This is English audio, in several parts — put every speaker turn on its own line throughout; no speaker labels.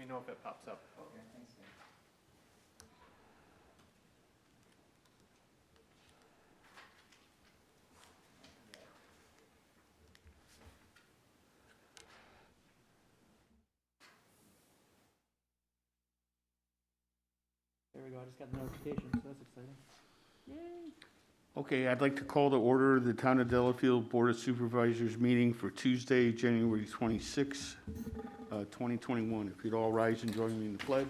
me know if it pops up.
Okay, thanks, Dan.
There we go, I just got the notification, so that's exciting. Yay!
Okay, I'd like to call to order the Town of Delafield Board of Supervisors meeting for Tuesday, January 26, 2021. If you'd all rise and join me in the pledge.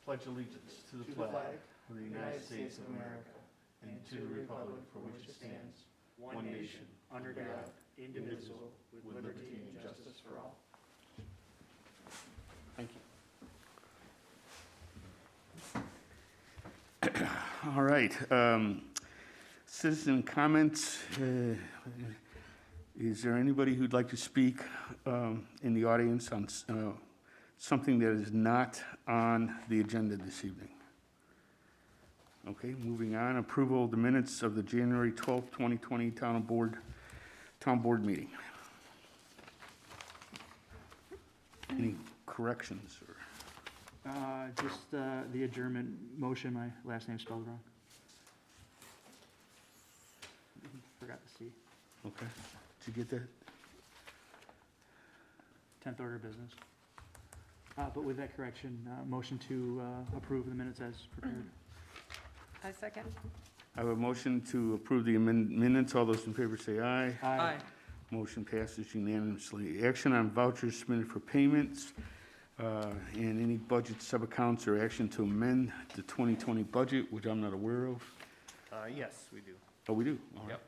Pledge allegiance to the flag of the United States of America and to the republic for which it stands, one nation, under God, indivisible, with liberty and justice for all. Thank you. All right. Citizen comments. Is there anybody who'd like to speak in the audience on something that is not on the agenda this evening? Okay, moving on. Approval of the minutes of the January 12th, 2020 Town Board meeting. Any corrections or?
Just the adjournment motion, my last name spelled wrong. Forgot the C.
Okay. Did you get that?
10th order of business. But with that correction, motion to approve the minutes as prepared.
I second.
I have a motion to approve the minutes. All those in favor say aye.
Aye.
Motion passes unanimously. Action on vouchers submitted for payments and any budget sub-accounts or action to amend the 2020 budget, which I'm not aware of.
Yes, we do.
Oh, we do? All right.
Yep.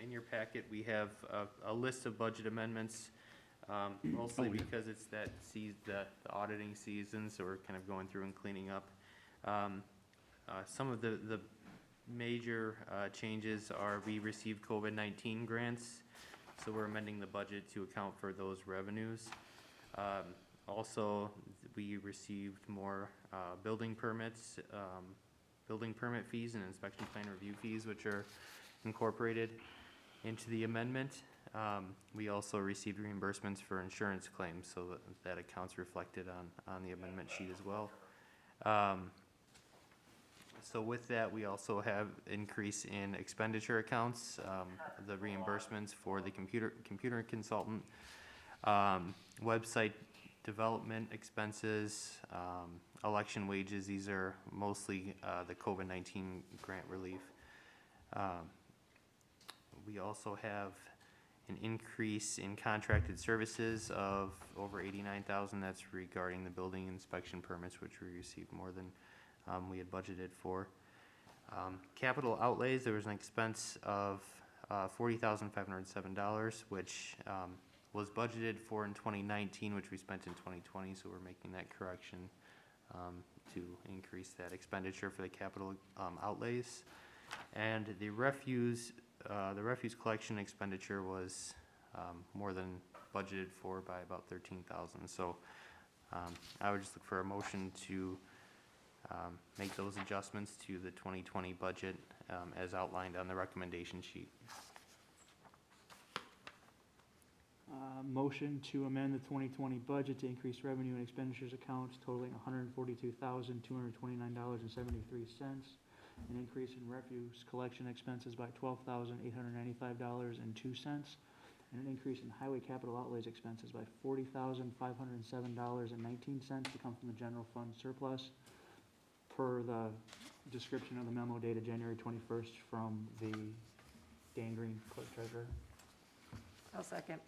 In your packet, we have a list of budget amendments, mostly because it's the auditing season, so we're kind of going through and cleaning up. Some of the major changes are we received COVID-19 grants, so we're amending the budget to account for those revenues. Also, we received more building permits, building permit fees and inspection plan review fees, which are incorporated into the amendment. We also received reimbursements for insurance claims, so that account's reflected on the amendment sheet as well. So with that, we also have increase in expenditure accounts, the reimbursements for the computer consultant, website development expenses, election wages. These are mostly the COVID-19 grant relief. We also have an increase in contracted services of over $89,000. That's regarding the building inspection permits, which we received more than we had budgeted for. Capital outlays, there was an expense of $40,507, which was budgeted for in 2019, which we spent in 2020, so we're making that correction to increase that expenditure for the capital outlays. And the refuse collection expenditure was more than budgeted for by about $13,000. So I would just look for a motion to make those adjustments to the 2020 budget as outlined on the recommendation sheet.
Motion to amend the 2020 budget to increase revenue and expenditures accounts totaling $142,229.73. An increase in refuse collection expenses by $12,895.02. And an increase in highway capital outlays expenses by $40,507.19 to come from the general fund surplus per the description of the memo dated January 21st from the Dan Green clerk treasurer.
I'll second.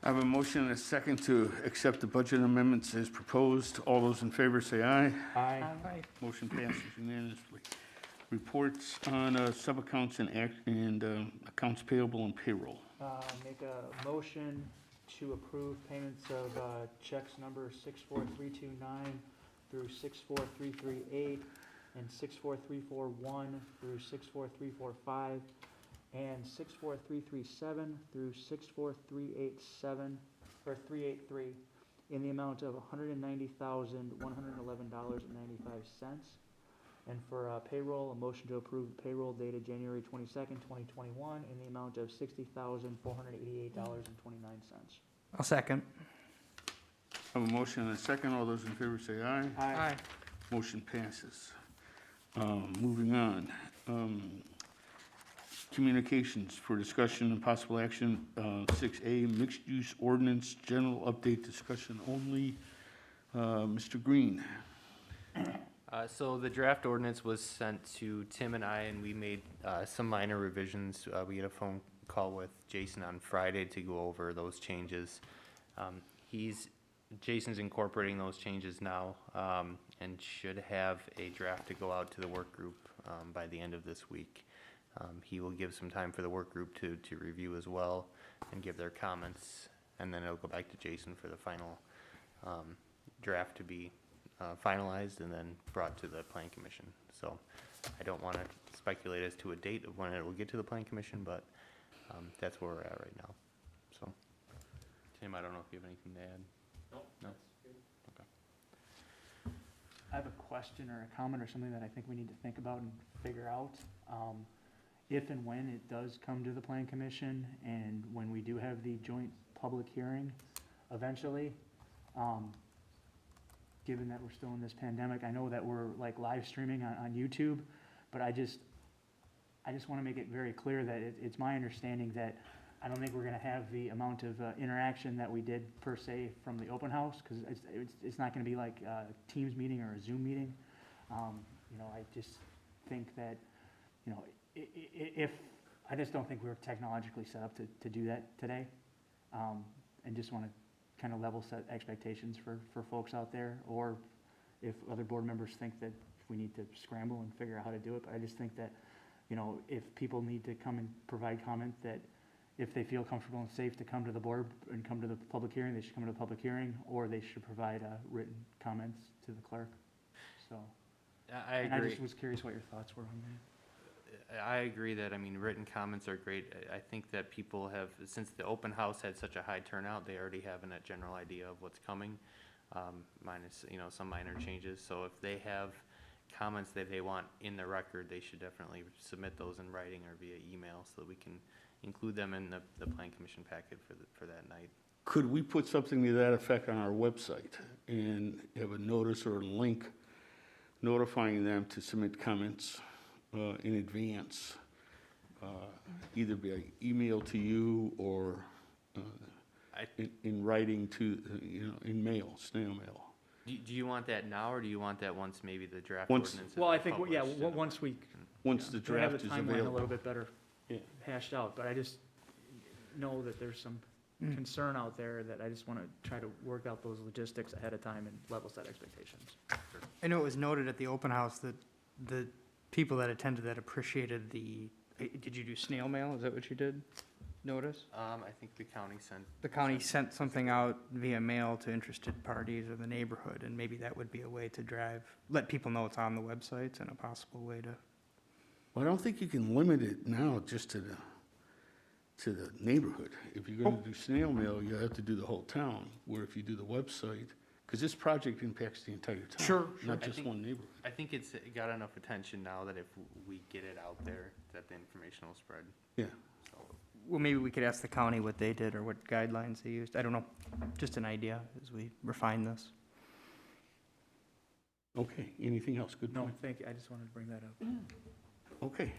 I have a motion and a second to accept the budget amendments as proposed. All those in favor say aye.
Aye.
Aye.
Motion passes unanimously. Reports on sub-accounts and accounts payable and payroll.
Make a motion to approve payments of checks number 64329 through 64338 and 64341 through 64345 and 64337 through 64387 or 383 in the amount of $190,111.95. And for payroll, a motion to approve payroll dated January 22nd, 2021, in the amount of $60,488.29.
I'll second.
Have a motion and a second. All those in favor say aye.
Aye.
Motion passes. Moving on. Communications for discussion and possible action. 6A, mixed-use ordinance, general update discussion only. Mr. Green.
So the draft ordinance was sent to Tim and I, and we made some minor revisions. We had a phone call with Jason on Friday to go over those changes. Jason's incorporating those changes now, and should have a draft to go out to the work group by the end of this week. He will give some time for the work group to review as well and give their comments, and then it'll go back to Jason for the final draft to be finalized and then brought to the plan commission. So I don't want to speculate as to a date of when it will get to the plan commission, but that's where we're at right now. So, Tim, I don't know if you have anything to add. No? Okay.
I have a question or a comment or something that I think we need to think about and figure out. If and when it does come to the plan commission, and when we do have the joint public hearing eventually, given that we're still in this pandemic, I know that we're like live streaming on YouTube, but I just want to make it very clear that it's my understanding that I don't think we're going to have the amount of interaction that we did per se from the open house, because it's not going to be like a Teams meeting or a Zoom meeting. I just think that, if I just don't think we're technologically set up to do that today, and just want to kind of level set expectations for folks out there, or if other board members think that we need to scramble and figure out how to do it. But I just think that, if people need to come and provide comment, that if they feel comfortable and safe to come to the board and come to the public hearing, they should come to the public hearing, or they should provide written comments to the clerk. So,
I
and I
agree.
just was curious what your thoughts were on that.
I agree that, written comments are great. I think that people have, since the open house had such a high turnout, they already have a general idea of what's coming, minus, some minor changes. So if they have comments that they want in the record, they should definitely submit those in writing or via email so that we can include them in the plan commission packet for that night.
Could we put something to that effect on our website and have a notice or a link notifying them to submit comments in advance, either by email to you or in writing to, in mail, snail mail?
Do you want that now, or do you want that once maybe the draft
Once-
ordinance is
Well, I think,
published?
once we
Once the
have
draft
the
is
timeline a
available.
little bit better
Yeah.
hashed out, but I just know that there's some concern out there that I just want to try to work out those logistics ahead of time and level set expectations.
I know it was noted at the open house that the people that attended that appreciated did you do snail mail? Is that what you did? Notice?
I think the county sent.
The county sent something out via mail to interested parties or the neighborhood, and maybe that would be a way to let people know it's on the websites and a possible way to.
Well, I don't think you can limit it now just to the neighborhood. If you're going to do snail mail, you have to do the whole town, where if you do the website, because this project impacts the entire town.
Sure,
Not
I
just
think-
one neighborhood.
I think it's got enough attention now that if we get it out there, that the information will spread.
Yeah.
So,
Well, maybe we could ask the county what they did or what guidelines they used. I don't know, just an idea as we refine this.
Okay, anything else? Good
No,
point.
thank you, I just wanted to bring that up.
Okay.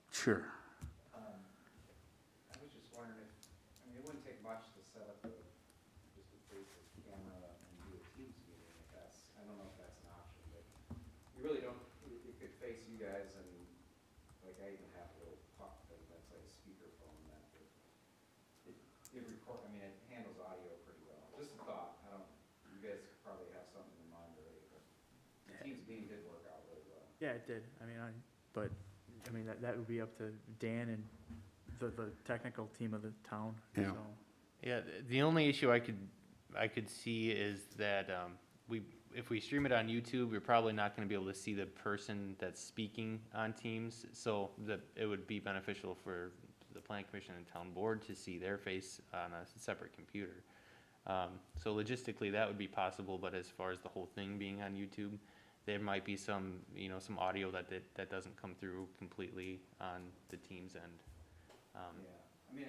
Sure.
I was just wondering if, it wouldn't take much to set up just a basic camera and do a Teams meeting if that's, I don't know if that's an option, but you really don't, it could face you guys and, like, I even have a little puck thing that's like a speakerphone that it handles audio pretty well. Just a thought, you guys could probably have something in mind already, but the Teams meeting did work out really well.
Yeah, it did, that would be up to Dan and the technical team of the town,
Yeah.
so.
yeah, the only issue I could see is that if we stream it on YouTube, we're probably not going to be able to see the person that's speaking on Teams. So that it would be beneficial for the plan commission and town board to see their face on a separate computer. So logistically, that would be possible, but as far as the whole thing being on YouTube, there might be some, some audio that doesn't come through completely on the team's end.
Yeah, I mean,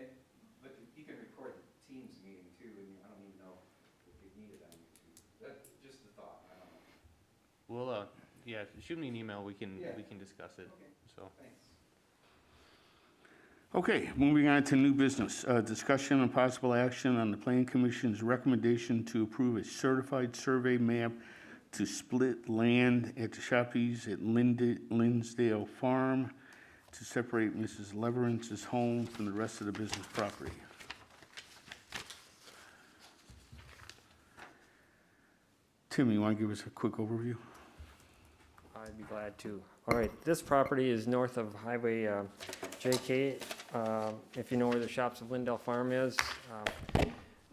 but you can record the Teams meeting too, and I don't even know if you need it on YouTube. That's just a thought, I don't know.
Well, yeah, shoot me an email, we can
Yeah.
discuss it,
Okay,
so.
thanks.
Okay, moving on to new business. Discussion and possible action on the Plan Commission's recommendation to approve a certified survey map to split land at the Shoppies at Linsdale Farm to separate Mrs. Leverance's home from the rest of the business property. Tim, you want to give us a quick overview?
I'd be glad to. All right, this property is north of Highway JK. If you know where the shops of Lindell Farm is.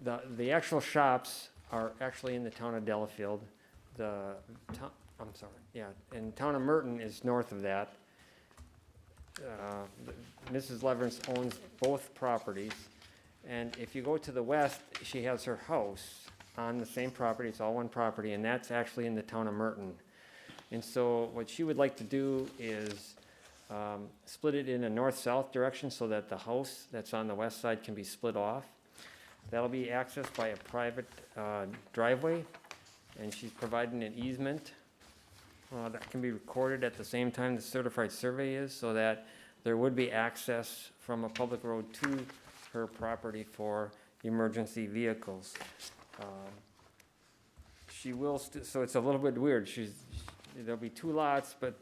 The actual shops are actually in the town of Delafield. And town of Merton is north of that. Mrs. Leverance owns both properties. And if you go to the west, she has her house on the same property. It's all one property, and that's actually in the town of Merton. And so what she would like to do is split it in a north-south direction so that the house that's on the west side can be split off. That'll be accessed by a private driveway, and she's providing an easement that can be recorded at the same time the certified survey is, so that there would be access from a public road to her property for emergency vehicles. She will, so it's a little bit weird. There'll be two lots, but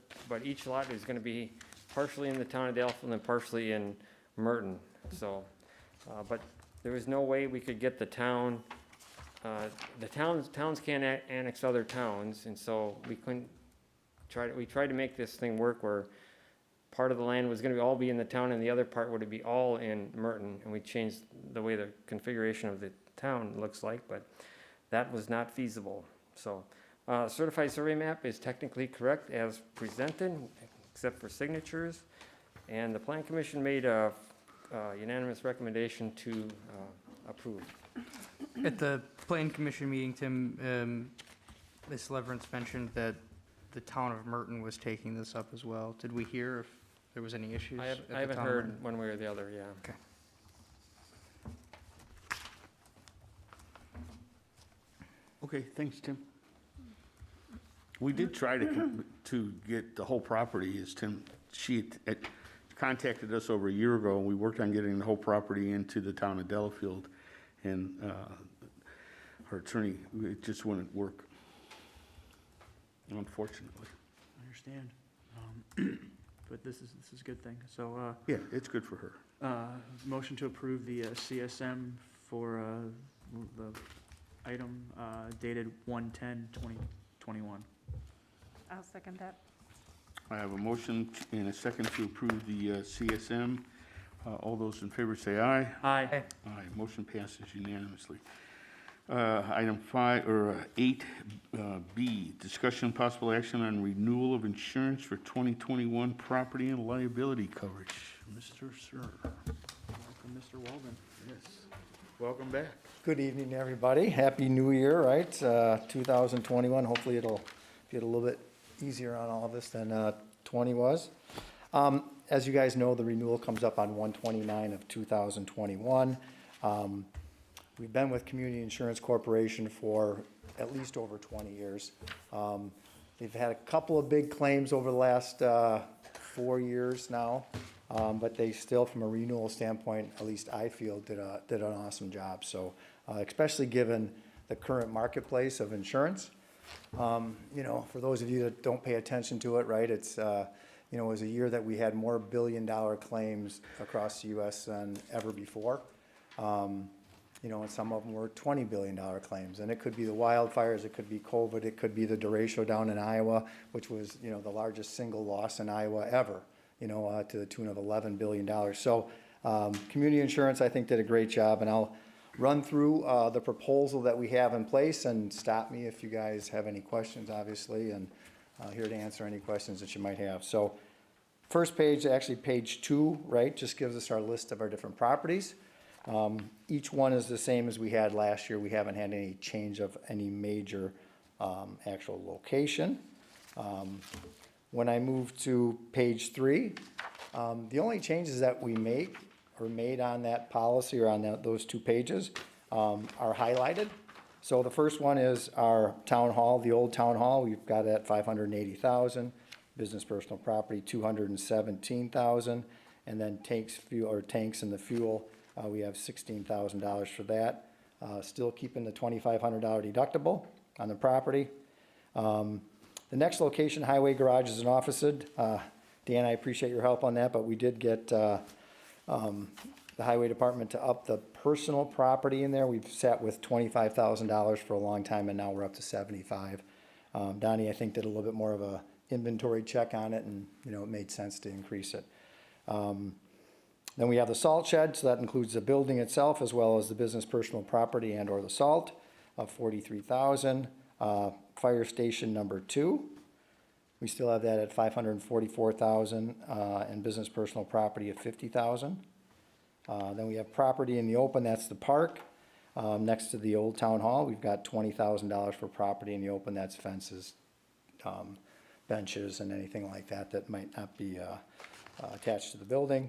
each lot is gonna be partially in the town of Delafield and partially in Merton. So, but there was no way we could get the town, towns can't annex other towns, and so we couldn't we tried to make this thing work where part of the land was gonna all be in the town and the other part would be all in Merton, and we changed the way the configuration of the town looks like, but that was not feasible. So, certified survey map is technically correct as presented, except for signatures. And the Plan Commission made a unanimous recommendation to approve.
At the Plan Commission meeting, Tim, Ms. Leverance mentioned that the town of Merton was taking this up as well. Did we hear if there was any issues?
I
at the
haven't
town of
heard
Merton?
one way or the other, yeah.
Okay.
Okay, thanks, Tim. We did try to get the whole property, as Tim, she had contacted us over a year ago, and we worked on getting the whole property into the town of Delafield, and our attorney, it just wouldn't work, unfortunately.
I understand. But this is a good thing. So,
Yeah, it's good for her.
motion to approve the CSM for the item dated 1/10/2021.
I'll second that.
I have a motion and a second to approve the CSM. All those in favor say aye.
Aye.
Aye, motion passes unanimously. Item 8B, discussion and possible action on renewal of insurance for 2021 property and liability coverage. Mr. Sir.
Welcome, Mr. Walden.
Yes. Welcome back.
Good evening, everybody. Happy New Year, right? 2021, hopefully it'll get a little bit easier on all of this than 20 was. As you guys know, the renewal comes up on 1/29 of 2021. We've been with Community Insurance Corporation for at least over 20 years. They've had a couple of big claims over the last 4 years now, but they still, from a renewal standpoint, at least I feel, did an awesome job. So, especially given the current marketplace of insurance. For those of you that don't pay attention to it, right, it's, it was a year that we had more billion-dollar claims across the U.S. than ever before. And some of them were $20 billion claims. And it could be the wildfires, it could be COVID, it could be the derecho down in Iowa, which was, the largest single loss in Iowa ever, to the tune of $11 billion. So Community Insurance, I think, did a great job. And I'll run through the proposal that we have in place and stop me if you guys have any questions, obviously, and here to answer any questions that you might have. So first page, actually page 2, right, just gives us our list of our different properties. Each one is the same as we had last year. We haven't had any change of any major actual location. When I move to page 3, the only changes that we make or made on that policy or on those 2 pages are highlighted. So the first one is our town hall, the old town hall. We've got it at 580,000. Business personal property, 217,000. And then tanks and the fuel, we have $16,000 for that. Still keeping the $2,500 deductible on the property. The next location, highway garages and offices. Dan, I appreciate your help on that, but we did get the highway department to up the personal property in there. We've sat with $25,000 for a long time, and now we're up to $75,000. Donnie, I think, did a little bit more of a inventory check on it, and, you know, it made sense to increase it. Then we have the salt shed, so that includes the building itself as well as the business personal property and or the salt of $43,000. Fire station number 2, we still have that at $544,000, and business personal property of $50,000. Then we have property in the open, that's the park. Next to the old town hall, we've got $20,000 for property in the open, that's fences, benches, and anything like that that might not be attached to the building.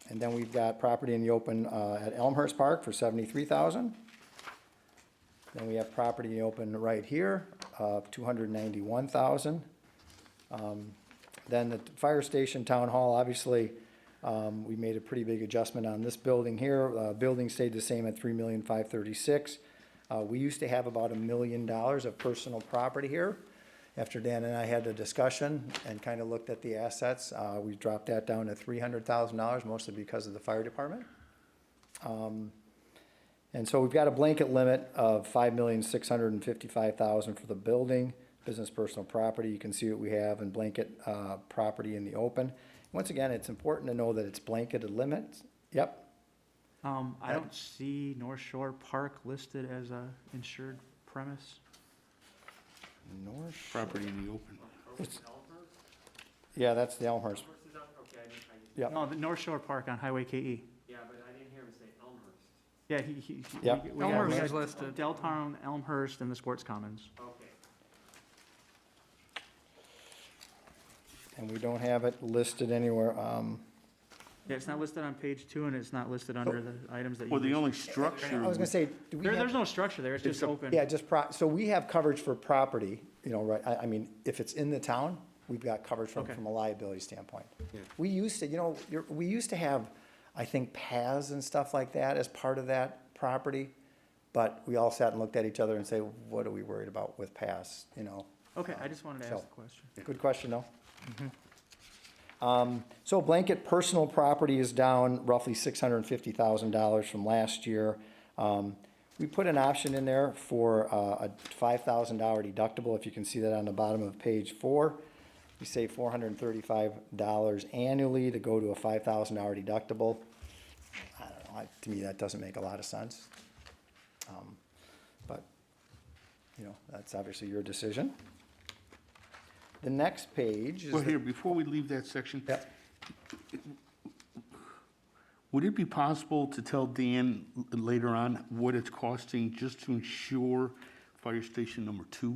And then we've got property in the open at Elmhurst Park for $73,000. Then we have property in the open right here of $291,000. Then the fire station, town hall, obviously, we made a pretty big adjustment on this building here. Building stayed the same at $3,536,000. We used to have about $1 million of personal property here. After Dan and I had a discussion and kind of looked at the assets, we dropped that down to $300,000, mostly because of the fire department. And so we've got a blanket limit of $5,655,000 for the building, business personal property. You can see what we have in blanket property in the open. Once again, it's important to know that it's blanketed limits. Yep.
I don't see North Shore Park listed as a insured premise.
North
Property in the open.
Yeah, that's the Elmhurst. Yep.
No, the North Shore Park on Highway KE.
Yeah, but I didn't hear him say Elmhurst.
Yeah,
Yep.
we got
Elmhurst is listed.
Deltown, Elmhurst, and the Sports Commons.
Okay.
And we don't have it listed anywhere.
Yeah, it's not listed on page 2, and it's not listed under the items that you.
Well, the
listed.
only structure.
I was gonna say, do we
There's
have,
no structure there, it's just open.
yeah, just so we have coverage for property, you know, right, I mean, if it's in the town, we've got coverage
Okay.
from a liability standpoint.
Yeah.
We used to, you know, we used to have, I think, paths and stuff like that as part of that property, but we all sat and looked at each other and say, what are we worried about with paths, you know?
Okay, I just wanted to
So-
ask the question.
Good question, though. So blanket personal property is down roughly $650,000 from last year. We put an option in there for a $5,000 deductible, if you can see that on the bottom of page 4. We save $435 annually to go to a $5,000 deductible. I don't know, to me, that doesn't make a lot of sense. But, you know, that's obviously your decision. The next page is.
Well, here, before we leave that section.
Yep.
Would it be possible to tell Dan later on what it's costing just to insure fire station number 2?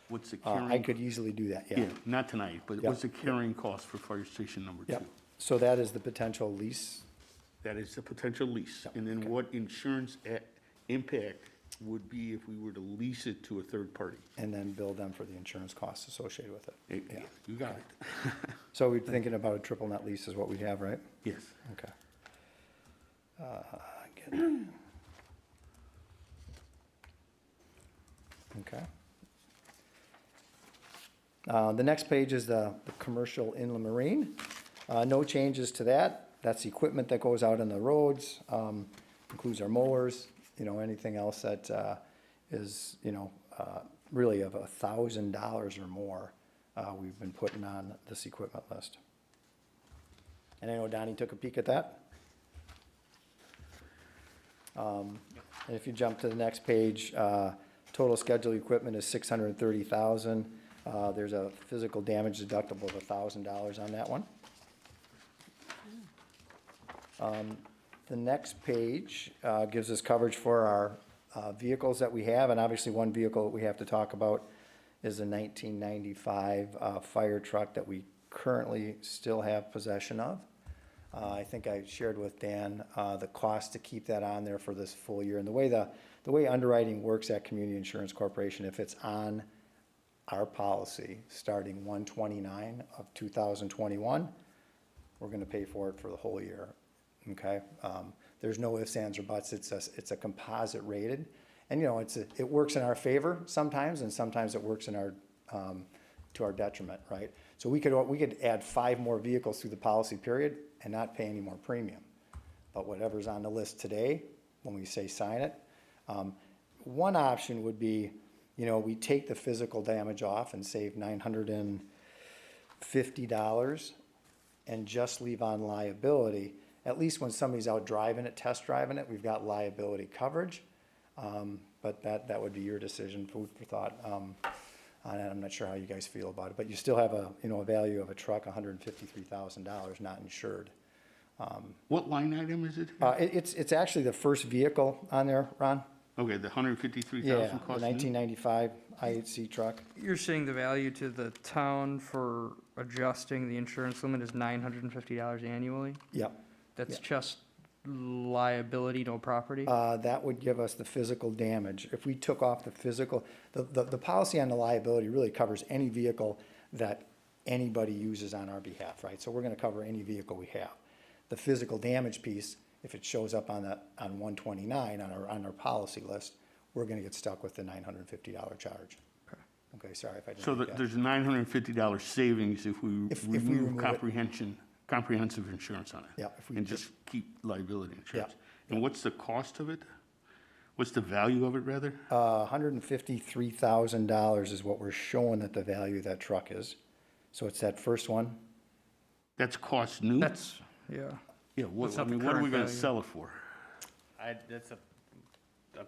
What's the carrying?
I could easily do that, yeah.
Yeah, not tonight, but
Yep.
what's the carrying cost for fire station number 2?
Yep. So that is the potential lease.
That is the potential lease.
Yep,
And then
okay.
what insurance impact would be if we were to lease it to a third party?
And then bill them for the insurance costs associated with it. Yeah.
You got it.
So we're thinking about a triple net lease is what we have, right?
Yes.
Okay. Get it. Okay. The next page is the commercial inland marine. No changes to that. That's the equipment that goes out on the roads, includes our mowers, you know, anything else that is, you know, really of $1,000 or more, we've been putting on this equipment list. And I know Donnie took a peek at that. And if you jump to the next page, total scheduled equipment is $630,000. There's a physical damage deductible of $1,000 on that one. The next page gives us coverage for our vehicles that we have, and obviously one vehicle that we have to talk about is a 1995 fire truck that we currently still have possession of. I think I shared with Dan the cost to keep that on there for this full year. And the way underwriting works at Community Insurance Corporation, if it's on our policy starting 1/29 of 2021, we're going to pay for it for the whole year. Okay? There's no ifs, ands, or buts. It's a composite rated. And, it works in our favor sometimes, and sometimes it works in our, to our detriment, right? So we could add 5 more vehicles through the policy period and not pay any more premium. But whatever's on the list today, when we say sign it, one option would be, we take the physical damage off and save $950 and just leave on liability. At least when somebody's out driving it, test driving it, we've got liability coverage. But that would be your decision, food for thought. On it. I'm not sure how you guys feel about it, but you still have a value of a truck, $153,000 not insured.
What line item is it?
It's actually the first vehicle on there, Ron.
Okay, the 153,000
Yeah,
cost
the
new?
1995 IHC truck.
You're saying the value to the town for adjusting the insurance limit is $950 annually?
Yep.
That's
Yeah.
just liability, no property?
That would give us the physical damage. If we took off the physical, the policy on the liability really covers any vehicle that anybody uses on our behalf, right? So we're gonna cover any vehicle we have. The physical damage piece, if it shows up on 129 on our policy list, we're gonna get stuck with the $950 charge.
Okay.
Okay, sorry if I didn't.
So
make that.
there's $950 savings if we
If we
remove
remove it.
comprehensive insurance on it.
Yeah, if we
And just keep liability insurance. And what's the cost of it? What's the value of it, rather?
$153,000 is what we're showing that the value of that truck is. So it's that first one.
That's cost new?
That's, yeah.
Yeah,
What's
what
not the
are we
current
gonna
value?
sell it for?
That's up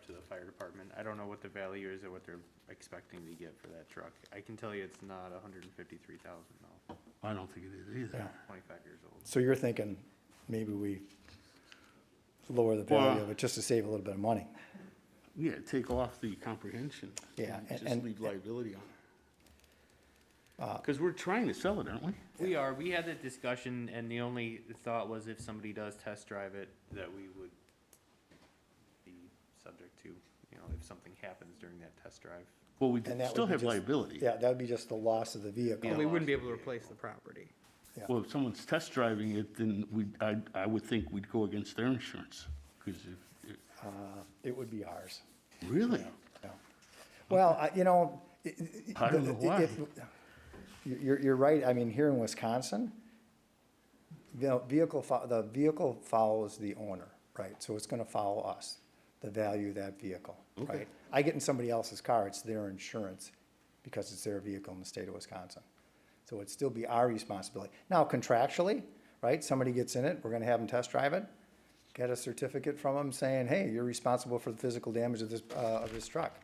to the fire department. I don't know what the value is or what they're expecting to get for that truck. I can tell you it's not $153,000, no,
I don't think it is either.
Yeah.
25 years old.
So you're thinking maybe we lower the value
Well-
of it just to save a little bit of money.
Yeah, take off the comprehension.
Yeah,
Just
and-
leave liability on it. Because we're trying to sell it, aren't we?
We had that discussion, and the only thought was if somebody does test drive it, that we would be subject to, if something happens during that test drive.
Well, we
And that
still
would be
have
just-
liability.
Yeah, that would be just the loss of the vehicle.
Well, we wouldn't be able to replace the property.
Yeah.
Well, if someone's test driving it, then I would think we'd go against their insurance. Because
It would be ours.
really?
Yeah. Well,
I don't know why.
You're right. I mean, here in Wisconsin, the vehicle follows the owner, right? So it's gonna follow us, the value of that vehicle,
Okay.
right? I get in somebody else's car, it's their insurance because it's their vehicle in the state of Wisconsin. So it'd still be our responsibility. Now contractually, right, somebody gets in it, we're gonna have them test drive it, get a certificate from them saying, hey, you're responsible for the physical damage of this truck.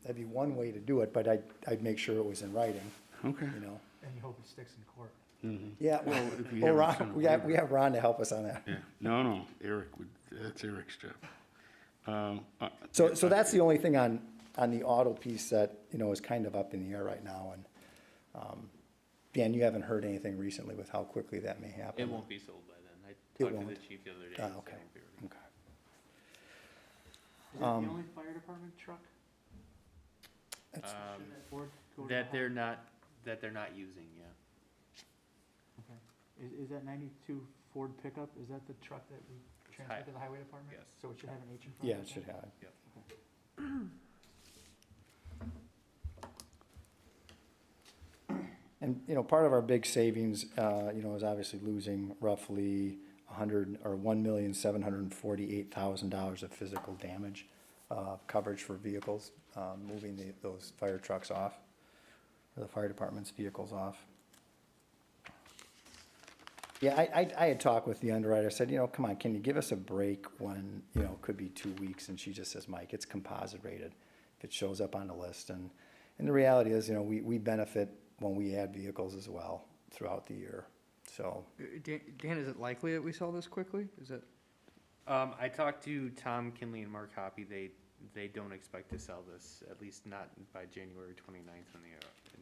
That'd be one way to do it, but I'd make sure it was in writing,
Okay.
And you hope it sticks in court.
Yeah,
Well, if you
well,
have it
Ron,
sooner
we
or
have,
later.
we have Ron to help us on that.
Yeah, no, that's Eric's job.
So that's the only thing on the auto piece that, is kind of up in the air right now, and, Dan, you haven't heard anything recently with how quickly that may happen?
It won't be sold by then. I
It
talked to the
won't?
chief the other day.
Ah,
he said
okay.
it won't be ready.
Okay.
Is that the only fire department truck?
That's-
Um,
That Ford go to
That
the
they're
highway?
not using, yeah.
Okay. Is that 92 Ford pickup, is that the truck that we transferred to the highway department?
Yes.
So it should have an H in front
Yeah,
of
it should have. And, part of our big savings, is obviously losing roughly $1,748,000 of physical damage, coverage for vehicles, moving those fire trucks off, or the fire department's vehicles off. Yeah, I had talked with the underwriter, I said, come on, can you give us a break when, it could be 2 weeks, and she just says, Mike, it's composite rated, if it shows up on the list, and the reality is, we benefit when we add vehicles as well throughout the year, So,
Dan, is it likely that we sell this quickly? Is it?
I talked to Tom Kinley and Mark Hoppy. They don't expect to sell this, at least not by January 29th when the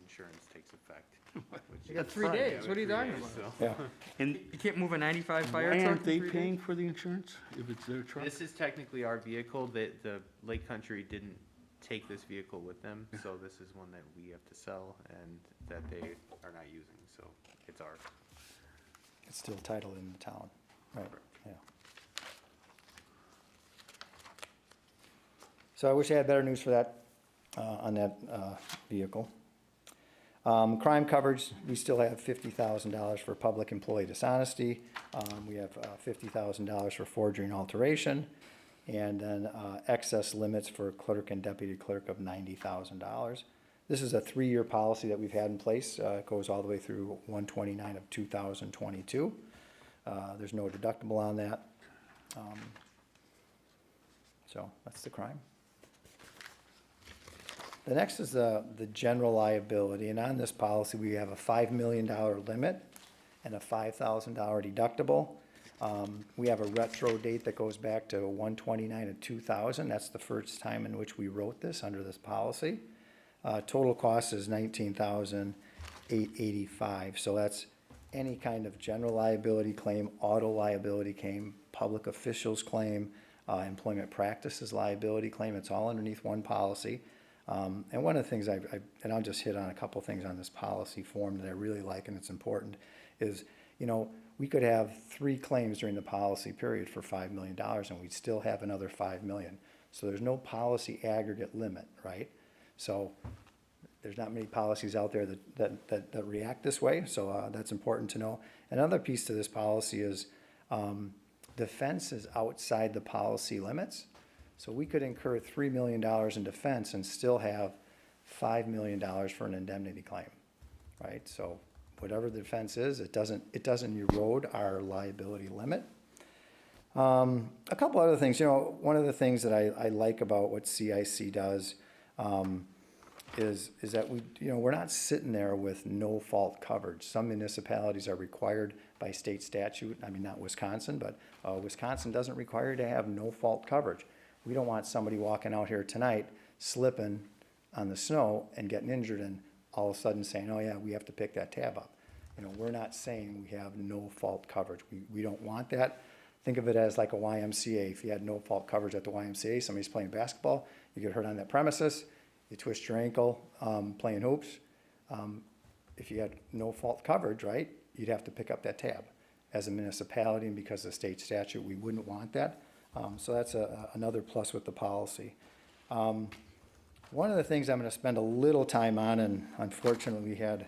insurance takes effect.
You got 3 days. What are you talking about?
yeah,
And
You can't move a 95 fire
why
truck
aren't
in
they
3 days?
paying for the insurance if it's their truck?
This is technically our vehicle. The Lake Country didn't take this vehicle with them, so this is one that we have to sell and that they are not using, so it's ours.
it's still titled in the town, right, yeah. So I wish I had better news for that, on that vehicle. Crime coverage, we still have $50,000 for public employee dishonesty. We have $50,000 for forgery and alteration. And then excess limits for clerk and deputy clerk of $90,000. This is a 3-year policy that we've had in place. It goes all the way through 1/29 of 2022. There's no deductible on that. So that's the crime. The next is the general liability, and on this policy, we have a $5 million limit and a $5,000 deductible. We have a retro date that goes back to 1/29 of 2000. That's the first time in which we wrote this under this policy. Total cost is $19,885. So that's any kind of general liability claim, auto liability claim, public officials claim, employment practices liability claim. It's all underneath one policy. And one of the things and I'll just hit on a couple things on this policy form that I really like and it's important, is, we could have 3 claims during the policy period for $5 million and we'd still have another $5 million. So there's no policy aggregate limit, right? So there's not many policies out there that react this way, so that's important to know. Another piece to this policy is defense is outside the policy limits. So we could incur $3 million in defense and still have $5 million for an indemnity claim, right? So whatever the defense is, it doesn't erode our liability limit. A couple other things, one of the things that I like about what CIC does is that we're not sitting there with no fault coverage. Some municipalities are required by state statute. I mean, not Wisconsin, but Wisconsin doesn't require you to have no fault coverage. We don't want somebody walking out here tonight, slipping on the snow and getting injured and all of a sudden saying, oh yeah, we have to pick that tab up. We're not saying we have no fault coverage. We don't want that. Think of it as like a YMCA. If you had no fault coverage at the YMCA, somebody's playing basketball, you get hurt on that premises, you twist your ankle playing hoops. If you had no fault coverage, right, you'd have to pick up that tab. As a municipality, and because of state statute, we wouldn't want that. So that's another plus with the policy. One of the things I'm going to spend a little time on, and unfortunately we had,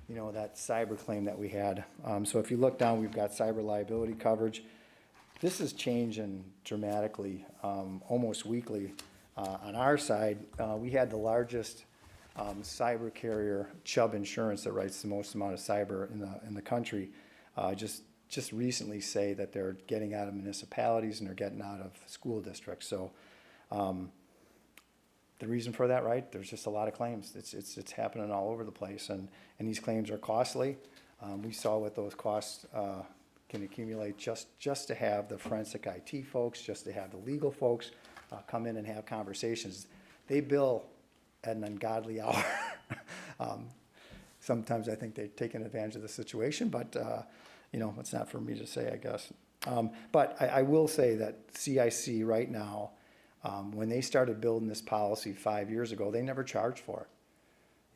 that cyber claim that we had. So if you look down, we've got cyber liability coverage. This is changing dramatically, almost weekly. On our side, we had the largest cyber carrier, Chubb Insurance, that writes the most amount of cyber in the country, just recently say that they're getting out of municipalities and they're getting out of school districts. So the reason for that, right? There's just a lot of claims. It's happening all over the place, and these claims are costly. We saw what those costs can accumulate just to have the forensic IT folks, just to have the legal folks come in and have conversations. They bill at an ungodly hour. Sometimes I think they've taken advantage of the situation, but it's not for me to say, I guess. But I will say that CIC right now, when they started building this policy 5 years ago, they never charged for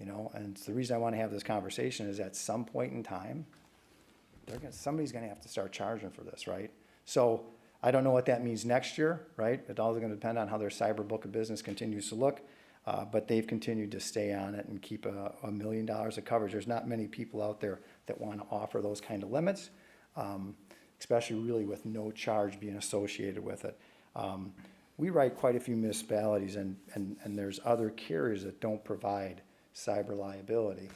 it. And the reason I want to have this conversation is at some point in time, somebody's going to have to start charging for this, right? So I don't know what that means next year, right? It's all going to depend on how their cyber book of business continues to look. But they've continued to stay on it and keep $1 million of coverage. There's not many people out there that want to offer those kind of limits, especially really with no charge being associated with it. We write quite a few municipalities, and there's other carriers that don't provide cyber liability.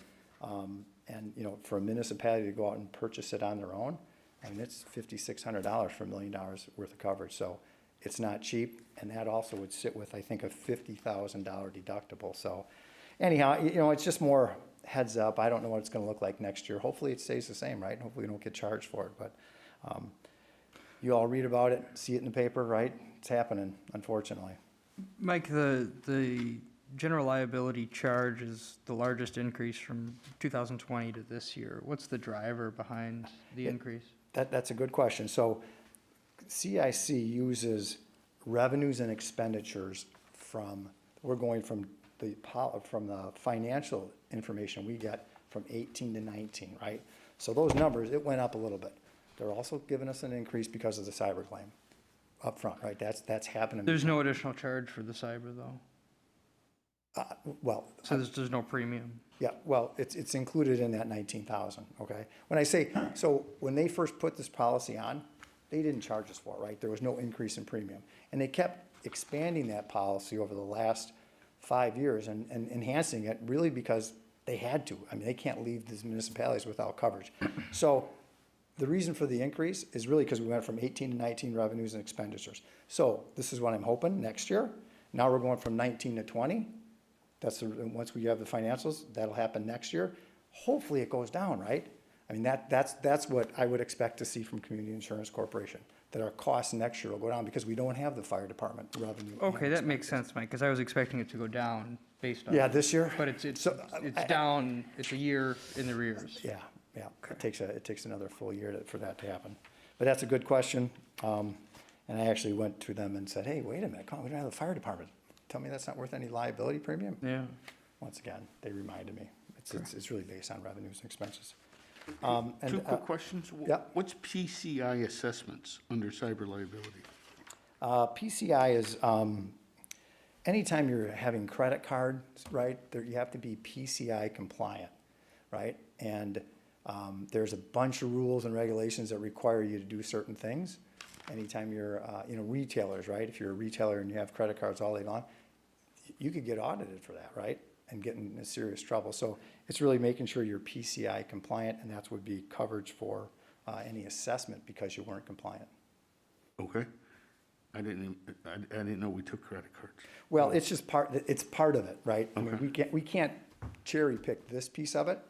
And for a municipality to go out and purchase it on their own, I mean, it's $5,600 for $1 million worth of coverage. So it's not cheap, and that also would sit with, I think, a $50,000 deductible. So anyhow, it's just more heads up. I don't know what it's gonna look like next year. Hopefully it stays the same, right? Hopefully we don't get charged for it, but, you all read about it, see it in the paper, right? It's happening, unfortunately.
Mike, the general liability charge is the largest increase from 2020 to this year. What's the driver behind the
Yeah.
increase?
That's a good question. So CIC uses revenues and expenditures we're going from the financial information we get from 18 to 19, right? So those numbers, it went up a little bit. They're also giving us an increase because of the cyber claim up front, right? That's happening.
There's no additional charge for the cyber, though,
Well,
so there's no premium.
yeah, well, it's included in that 19,000, okay? When I say, so when they first put this policy on, they didn't charge us for it, right? There was no increase in premium. And they kept expanding that policy over the last 5 years and enhancing it really because they had to. I mean, they can't leave these municipalities without coverage. So the reason for the increase is really because we went from 18 to 19 revenues and expenditures. So this is what I'm hoping next year. Now we're going from 19 to 20. Once we have the financials, that'll happen next year. Hopefully it goes down, right? I mean, that's what I would expect to see from Community Insurance Corporation, that our costs next year will go down because we don't have the fire department revenue.
Okay, that makes sense, Mike, because I was expecting it to go down based on.
Yeah, this year?
But it's
So,
down, it's a year in the rears.
Yeah, yeah. It takes another full year for that to happen. But that's a good question. And I actually went to them and said, hey, wait a minute, come on, we don't have the fire department. Tell me that's not worth any liability premium?
Yeah.
Once again, they reminded me. It's really based on revenues and expenses.
Two quick questions.
yeah.
What's PCI assessments under cyber liability?
PCI is, anytime you're having credit cards, right, you have to be PCI compliant, right? And there's a bunch of rules and regulations that require you to do certain things. Anytime you're, retailers, right? If you're a retailer and you have credit cards all day long, you could get audited for that, right? And get in serious trouble. So it's really making sure you're PCI compliant, and that would be coverage for any assessment because you weren't compliant.
Okay. I didn't know we took credit cards.
Well, it's just part of it, right? I mean, we can't cherry pick this piece of it.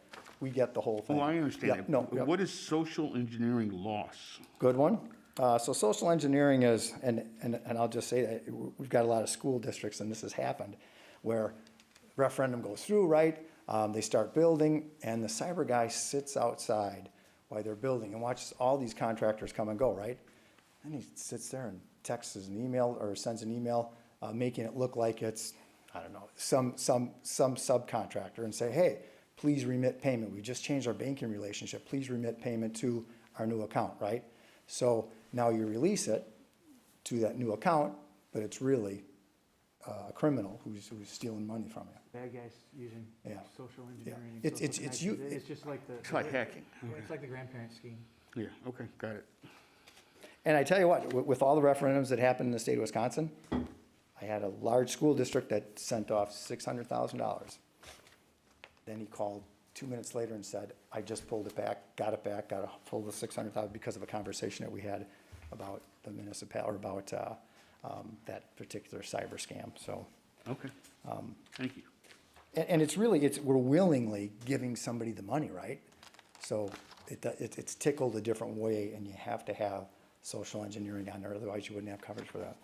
We get the whole thing.
Oh, I understand.
Yeah, no, yeah.
What is social engineering loss?
Good one. So social engineering is, and I'll just say that we've got a lot of school districts, and this has happened, where referendum goes through, right? They start building, and the cyber guy sits outside while they're building and watches all these contractors come and go, right? And he sits there and texts an email or sends an email, making it look like it's, I don't know, some subcontractor, and say, hey, please remit payment. We just changed our banking relationship. Please remit payment to our new account, right? So now you release it to that new account, but it's really a criminal who's stealing money from you.
Bad guys using
Yeah.
social engineering. and
It's-
social
it's
connections.
you-
It's just like the.
It's like hacking.
Yeah, it's like the grandparent scheme.
Yeah, okay, got it.
And I tell you what, with all the referendums that happened in the state of Wisconsin, I had a large school district that sent off $600,000. Then he called 2 minutes later and said, I just pulled it back, got a full of $600,000 because of a conversation that we had about the municipality, or about that particular cyber scam, so.
Okay. Thank you.
And it's really, we're willingly giving somebody the money, right? So it's tickled a different way, and you have to have social engineering on there, otherwise you wouldn't have coverage for that.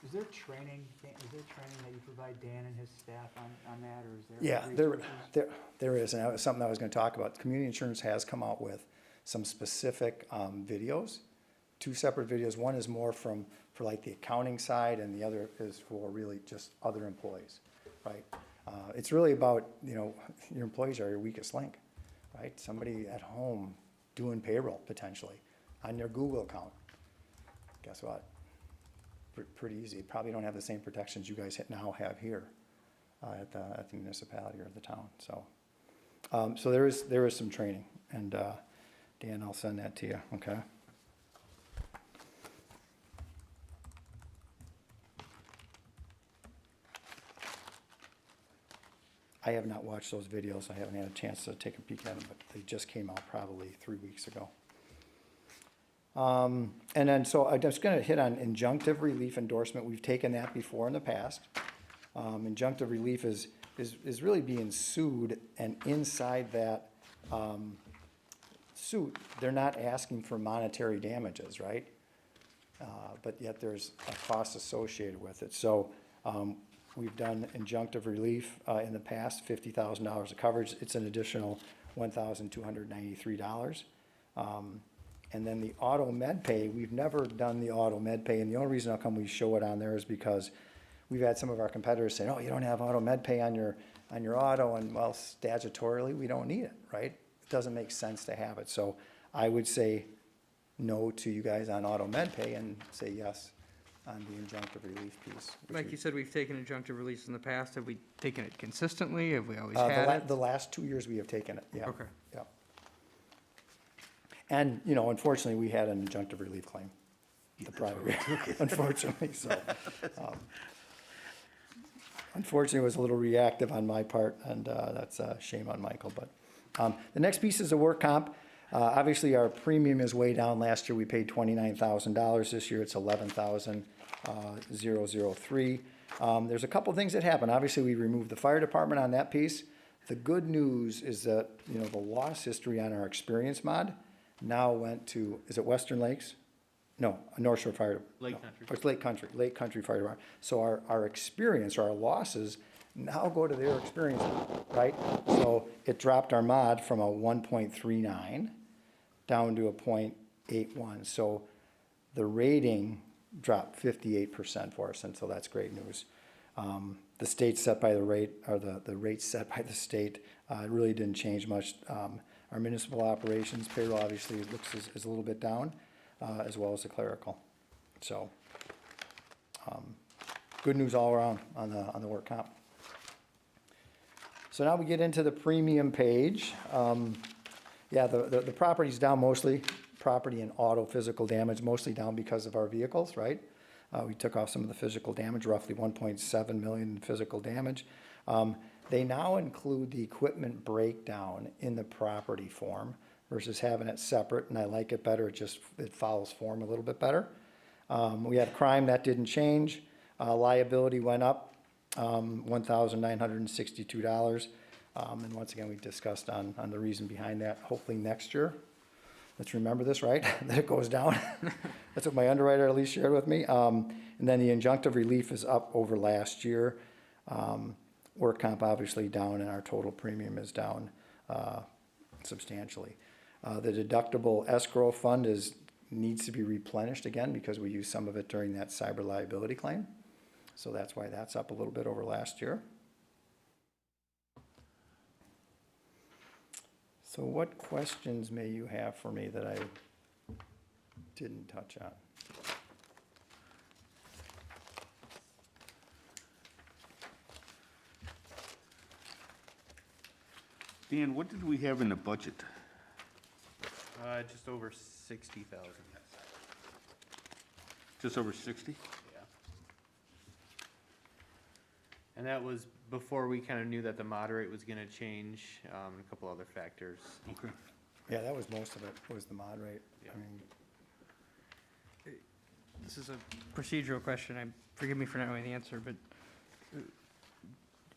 Is there training that you provide Dan and his staff on that, or is there?
Yeah,
resources?
there is, and that was something I was gonna talk about. Community Insurance has come out with some specific videos, 2 separate videos. One is more for like the accounting side, and the other is for really just other employees, right? It's really about, your employees are your weakest link, right? Somebody at home doing payroll potentially on their Google account. Guess what? Pretty easy. Probably don't have the same protections you guys now have here at the municipality or the town. So, so there is some training, and Dan, I'll send that to you. Okay. I have not watched those videos. I haven't had a chance to take a peek at them, but they just came out probably 3 weeks ago. And then, so I'm just going to hit on injunctive relief endorsement. We've taken that before in the past. Injunctive relief is is really being sued, and inside that suit, they're not asking for monetary damages, right? But yet there's a cost associated with it. So we've done injunctive relief in the past, $50,000 of coverage. It's an additional $1,293. And then the auto med pay, we've never done the auto med pay, and the only reason how come we show it on there is because we've had some of our competitors say, oh, you don't have auto med pay on your auto, and well, statutorily, we don't need it, right? It doesn't make sense to have it. So I would say no to you guys on auto med pay and say yes on the injunctive relief piece. which
Like
we-
you said, we've taken injunctive release in the past. Have we taken it consistently? Have we always
the
had
la-
it?
The last 2 years we have taken it, yeah.
Okay.
Yeah. And, you know, unfortunately, we had an injunctive relief claim, the prior, unfortunately, so. Unfortunately, it was a little reactive on my part, and that's a shame on Michael, but. The next piece is a work comp. Obviously, our premium is way down. Last year, we paid $29,000. This year, it's $11,003. There's a couple things that happened. Obviously, we removed the fire department on that piece. The good news is that, you know, the loss history on our experience mod now went to, is it Western Lakes? No, North Shore Fire.
Lake
no,
Country.
It's Lake Country Fire Department. So our experience, or our losses now go to their experience, right? So it dropped our mod from a 1.39 down to a 0.81. So the rating dropped 58% for us, and so that's great news. The state set by the rate, or the rate set by the state, really didn't change much. Our municipal operations payroll obviously looks is a little bit down, as well as the clerical. So, good news all around on the work comp. So now we get into the premium page. Yeah, the property's down mostly, property and auto physical damage, mostly down because of our vehicles, right? We took off some of the physical damage, roughly 1.7 million in physical damage. They now include the equipment breakdown in the property form versus having it separate, and I like it better. It follows form a little bit better. We had crime, that didn't change. Liability went up, $1,962. And once again, we discussed on the reason behind that. Hopefully next year, let's remember this, right? That it goes down. That's what my underwriter at least shared with me. And then the injunctive relief is up over last year. Work comp obviously down, and our total premium is down substantially. The deductible escrow fund needs to be replenished again because we used some of it during that cyber liability claim. So that's why that's up a little bit over last year. So what questions may you have for me that I didn't touch on?
Dan, what did we have in the budget?
Just over 60,000.
Just over 60?
Yeah. And that was before we kind of knew that the mod rate was gonna change, and a couple other factors.
Okay.
Yeah, that was most of it, was the mod rate.
Yeah.
I mean,
This is a procedural question. Forgive me for not knowing the answer, but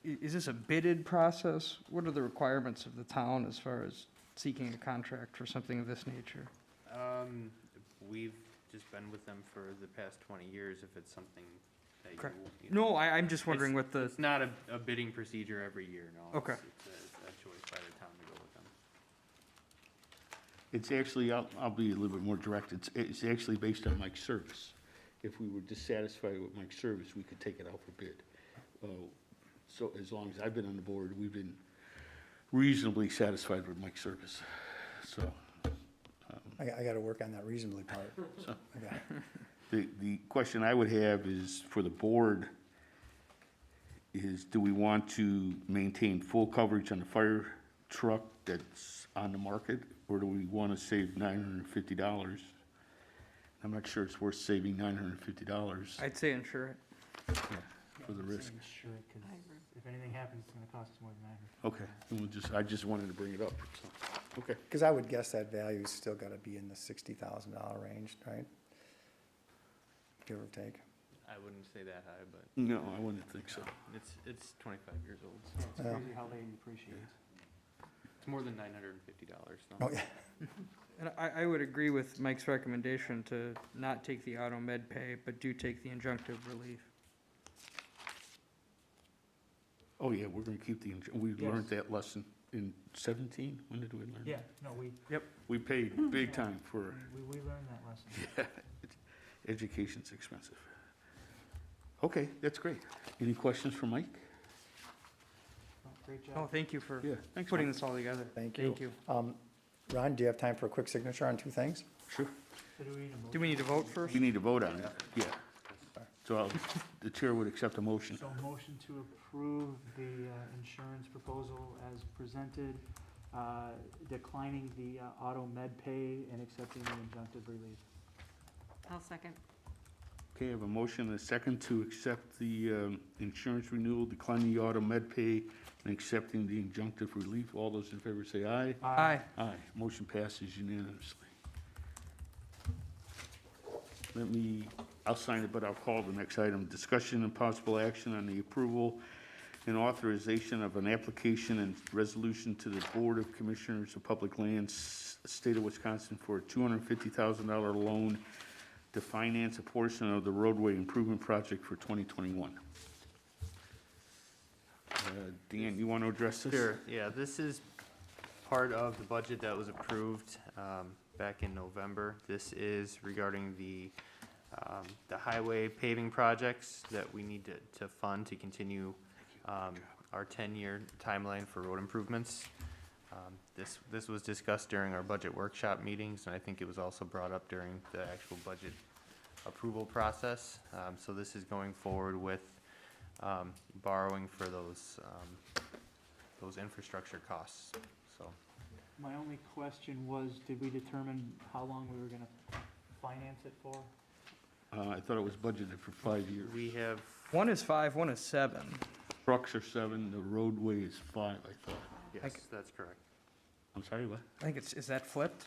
is this a bidded process? What are the requirements of the town as far as seeking a contract for something of this nature?
We've just been with them for the past 20 years, if it's something that
Correct.
you know.
No, I'm just wondering
It's-
what the,
It's not a bidding procedure every year, no.
Okay.
It's a choice by the town to go with them.
It's actually, I'll be a little bit more direct, it's actually based on Mike's service. If we were dissatisfied with Mike's service, we could take it out for bid. So as long as I've been on the board, we've been reasonably satisfied with Mike's service, so.
I gotta work on that reasonably part.
So-
Okay.
The question I would have is, for the board, is do we want to maintain full coverage on the fire truck that's on the market? Or do we want to save $950? I'm not sure it's worth saving $950
I'd say insure it.
for the risk.
Sure, because if anything happens, it's gonna cost us more than that.
Okay, and I just wanted to bring it up, so, okay.
Because I would guess that value's still gotta be in the $60,000 range, right? Give or take.
I wouldn't say that high, but
No, I wouldn't think so.
it's 25 years old. So
Yeah, it's
Yeah.
crazy how they depreciate.
it's more than $950 though.
Oh, yeah.
And I would agree with Mike's recommendation to not take the auto med pay, but do take the injunctive relief.
Oh, yeah, we're gonna keep we
Yes.
learned that lesson in 17? When did we learn?
Yeah,
that?
no, we
We paid big time for,
learned that lesson.
education's expensive. Okay, that's great. Any questions for Mike?
Oh, Great
Oh,
job.
thank you for
Yeah, thanks,
putting
Mike.
this all together.
Thank you.
Thank you.
Ron, do you have time for a quick signature on two things?
Sure.
So do we need a motion?
Do we need to vote first?
We need to vote on it, yeah. So the chair would accept a motion.
So motion to approve the insurance proposal as presented, declining the auto med pay and accepting the injunctive relief.
I'll second.
Okay, I have a motion and a second to accept the insurance renewal, declining the auto med pay, and accepting the injunctive relief. All those in favor say aye.
Aye.
Aye. Motion passes unanimously. I'll sign it, but I'll call the next item. Discussion and possible action on the approval and authorization of an application and resolution to the Board of Commissioners of Public Lands, State of Wisconsin, for a $250,000 loan to finance a portion of the roadway improvement project for 2021. Dan, you want to address this?
Sure, yeah, this is part of the budget that was approved back in November. This is regarding the highway paving projects that we need to fund to continue our 10-year timeline for road improvements. This was discussed during our budget workshop meetings, and I think it was also brought up during the actual budget approval process. So this is going forward with borrowing for those infrastructure costs, so.
My only question was, did we determine how long we were gonna finance it for?
I thought it was budgeted for 5 years.
We have,
One is 5, one is 7.
Trucks are 7, the roadway is 5, I thought.
yes, that's correct.
I'm sorry, what?
I think is that flipped?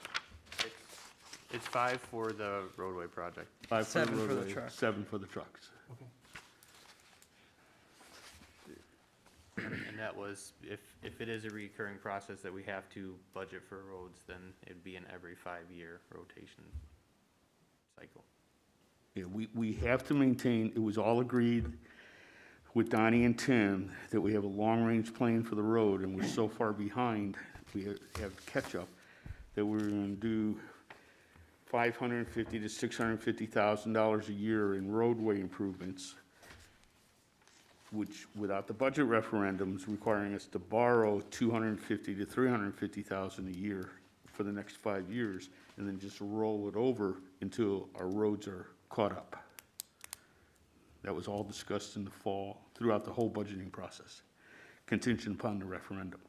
It's 5 for the roadway project.
5 for the
7 for the
roadway,
truck.
7 for the trucks.
Okay.
And that was, if it is a recurring process that we have to budget for roads, then it'd be an every 5-year rotation cycle.
Yeah, we have to maintain, it was all agreed with Donnie and Tim that we have a long-range plan for the road, and we're so far behind, we have catch-up, that we're gonna do $550,000 to $650,000 a year in roadway improvements, which, without the budget referendums, requiring us to borrow $250,000 to $350,000 a year for the next 5 years, and then just roll it over until our roads are caught up. That was all discussed in the fall, throughout the whole budgeting process, contingent upon the referendum.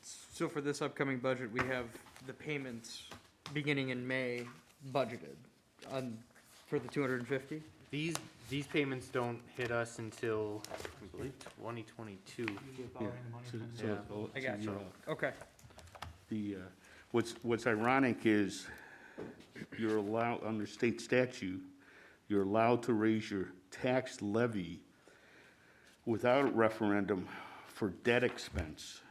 So for this upcoming budget, we have the payments beginning in May budgeted for the 250?
These payments don't hit us until, I believe, 2022.
You get borrowing the money
So-
from
so
the.
Yeah.
it's
I
a
got
year
you.
out.
Okay.
The, what's ironic is, you're allowed, under state statute, you're allowed to raise your tax levy without a referendum for debt expense.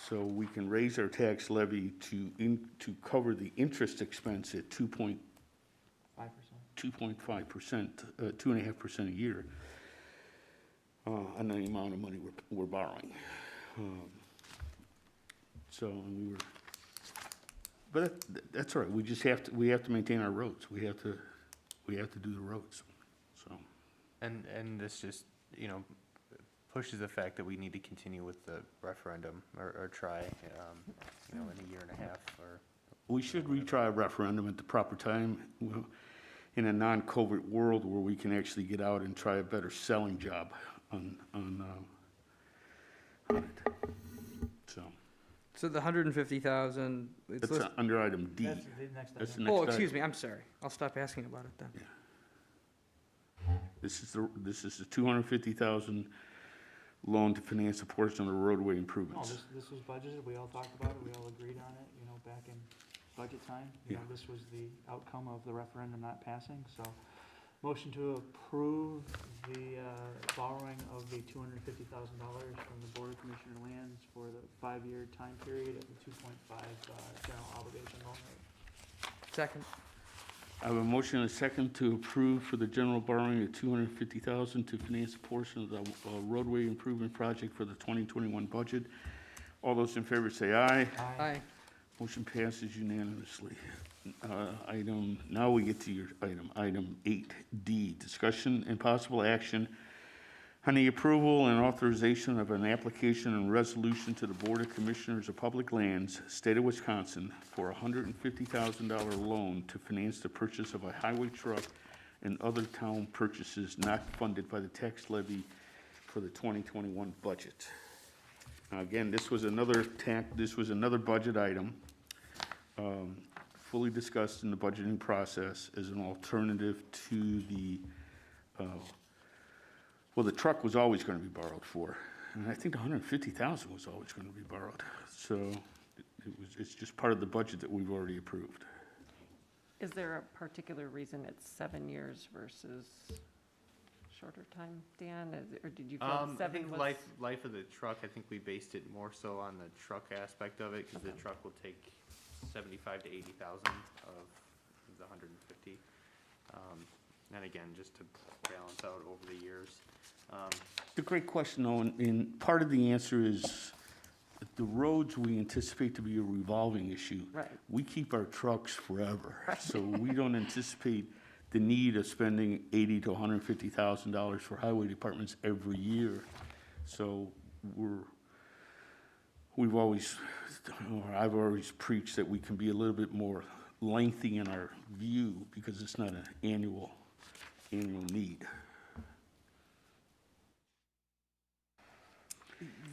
So we can raise our tax levy to cover the interest expense at
5%.
2.5%, 2.5% a year, on the amount of money we're borrowing. So we were, but that's all right, we have to maintain our roads, we have to do the roads, so.
And this just, pushes the fact that we need to continue with the referendum or try, in a year and a half or.
We should retry a referendum at the proper time, in a non-COVID world where we can actually get out and try a better selling job on it, so.
So the 150,000, it's
That's
listed.
under item D.
That's the next
That's the
item.
next
Oh,
item.
excuse me, I'm sorry. I'll stop asking about it then.
This is the 250,000 loan to finance a portion of the roadway
No,
improvements.
this was budgeted, we all talked about it, we all agreed on it, back in budget time.
Yeah.
This was the outcome of the referendum not passing, so Motion to approve the borrowing of the $250,000 from the Board of Commissioner Lands for the 5-year time period at the 2.5 general obligation loan rate.
Second.
I have a motion and a second to approve for the general borrowing of $250,000 to finance a portion of the roadway improvement project for the 2021 budget. All those in favor say aye.
Aye.
Motion passes unanimously. Now we get to your item 8D, discussion and possible action on the approval and authorization of an application and resolution to the Board of Commissioners of Public Lands, State of Wisconsin, for a $150,000 loan to finance the purchase of a highway truck and other town purchases not funded by the tax levy for the 2021 budget. Now, again, this was another budget item, fully discussed in the budgeting process as an alternative to the, well, the truck was always going to be borrowed for, and I think the $150,000 was always going to be borrowed. So it's just part of the budget that we've already approved.
Is there a particular reason it's 7 years versus shorter time, Dan? Or did you feel
I
7
think
was?
life of the truck, I think we based it more so on the truck aspect of it, because the truck will take 75 to 80,000 of the 150. And again, just to balance out over the years.
It's a great question, though, and part of the answer is the roads we anticipate to be a revolving issue.
Right.
We keep our trucks forever, so we don't anticipate the need of spending $80,000 to $150,000 for highway departments every year. So I've always preached that we can be a little bit more lengthy in our view because it's not an annual need.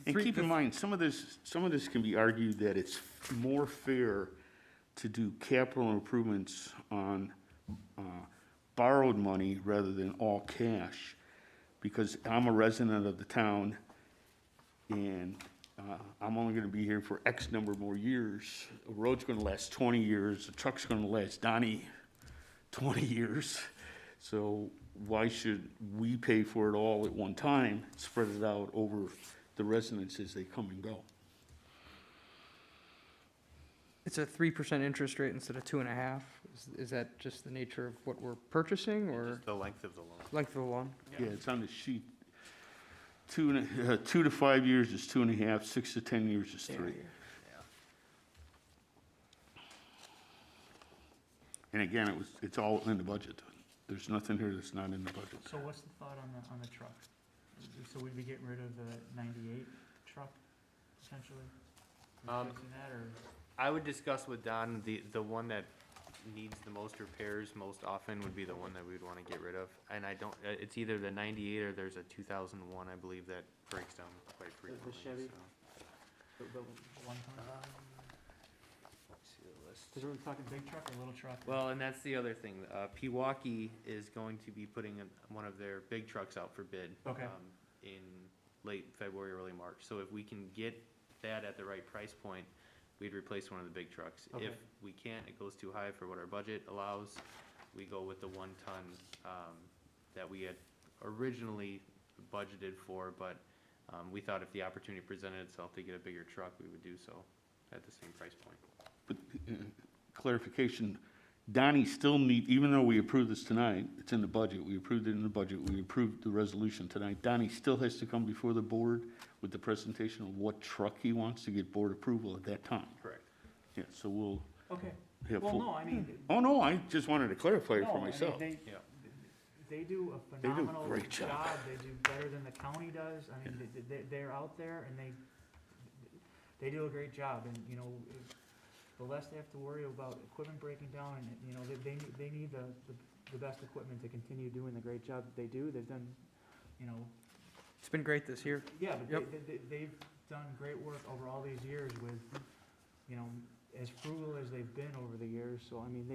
And keep in mind, some of this can be argued that it's more fair to do capital improvements on borrowed money rather than all cash, because I'm a resident of the town, and I'm only gonna be here for X number more years. A road's gonna last 20 years, a truck's gonna last Donnie 20 years. So why should we pay for it all at one time, spread it out over the residents as they come and go?
It's a 3% interest rate instead of 2.5%. Is that just the nature of what we're purchasing, or
Just the length of the loan.
length of the loan?
Yeah, it's on the sheet. 2 to 5 years is 2.5, 6 to 10 years is 3. And again, it's all in the budget. There's nothing here that's not in the budget.
So what's the thought on the truck? So we'd be getting rid of the 98 truck, essentially? Replacing that, or?
I would discuss with Don, the one that needs the most repairs most often would be the one that we'd want to get rid of. And I don't, it's either the 98 or there's a 2001, I believe, that breaks down quite frequently.
Chevy?
so.
The one ton?
Let's see the list.
Is we talking big truck or little truck?
Well, and that's the other thing. Pewaukee is going to be putting one of their big trucks out for bid.
Okay.
In late February, early March. So if we can get that at the right price point, we'd replace one of the big trucks.
Okay.
If we can't, it goes too high for what our budget allows, we go with the 1 ton that we had originally budgeted for, but we thought if the opportunity presented itself to get a bigger truck, we would do so at the same price point.
But clarification, Donnie still even though we approved this tonight, it's in the budget, we approved it in the budget, we approved the resolution tonight, Donnie still has to come before the board with the presentation of what truck he wants to get board approval at that time.
Correct.
Yeah, so we'll
Okay.
have
Well,
full.
no, I mean.
Oh, no, I just wanted to clarify it
no,
for
I mean,
myself.
Yeah.
They do a
They do a
phenomenal
great job.
job. They do better than the county does. I mean, they're out there and they do a great job. And, you know, the less they have to worry about equipment breaking down, and, you know, they need the best equipment to continue doing the great job that they do. They've done, you know.
It's been great this year.
Yeah, but
Yep.
they've done great work over all these years with, you know, as frugal as they've been over the years. So, I mean,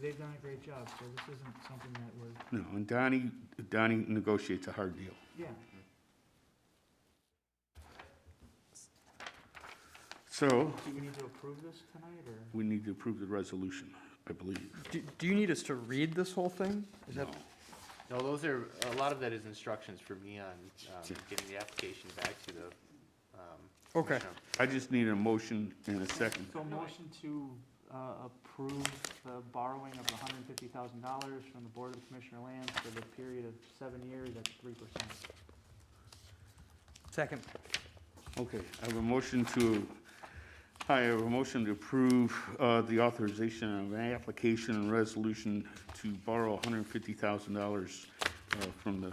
they've done a great job. So this isn't something that we're,
No, and Donnie negotiates a hard deal.
yeah.
So
Do we need to approve this tonight, or?
we need to approve the resolution. I believe.
Do you need us to read this whole thing? Is that,
No.
No, those are, a lot of that is instructions for me on getting the application back to the
Okay.
commissioner.
I just need a motion and a second.
So motion to approve the borrowing of $150,000 from the Board of Commissioner Lands for the period of 7 years at 3%.
second?
Okay, I have a motion to approve the authorization of an application and resolution to borrow $150,000 from the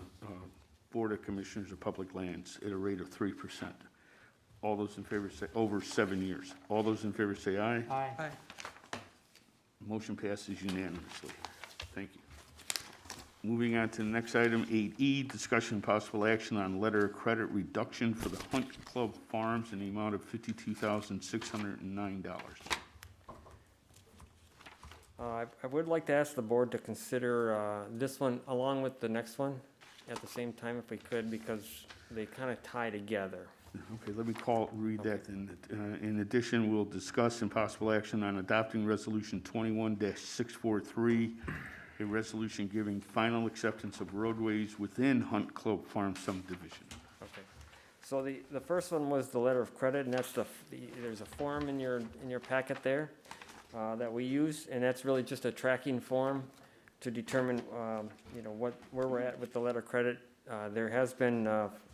Board of Commissioners of Public Lands at a rate of 3%. All those in favor say, over 7 years. All those in favor say aye.
Aye.
Aye.
Motion passes unanimously. Thank you. Moving on to the next item, 8E, discussion and possible action on letter of credit reduction for the Hunt Club Farms in the amount of $52,609.
I would like to ask the board to consider this one along with the next one at the same time if we could, because they kind of tie together.
Okay, let me read that then. In addition, we'll discuss and possible action on adopting Resolution 21-643, a resolution giving final acceptance of roadways within Hunt Club Farm subdivision.
Okay. So the first one was the letter of credit, and that's there's a form in your packet there that we use, and that's really just a tracking form to determine, where we're at with the letter of credit. There has been,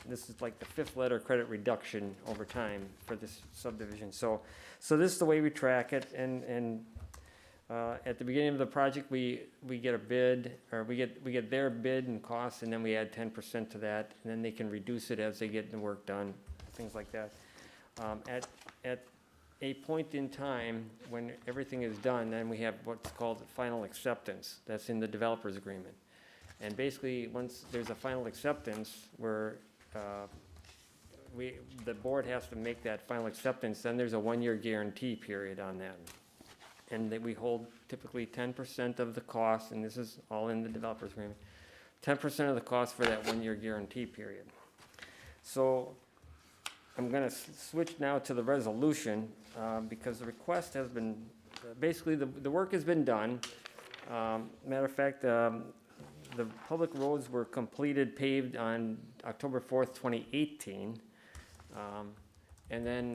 this is like the 5th letter of credit reduction over time for this subdivision. So this is the way we track it, and at the beginning of the project, we get a bid, or we get their bid and costs, and then we add 10% to that, and then they can reduce it as they get the work done, things like that. At a point in time, when everything is done, then we have what's called final acceptance. That's in the developer's agreement. And basically, once there's a final acceptance where the board has to make that final acceptance, then there's a 1-year guarantee period on that. And that we hold typically 10% of the cost, and this is all in the developer's agreement, 10% of the cost for that 1-year guarantee period. So I'm gonna switch now to the resolution, because the request has been, basically the work has been done. Matter of fact, the public roads were completed, paved on October 4th, 2018. And then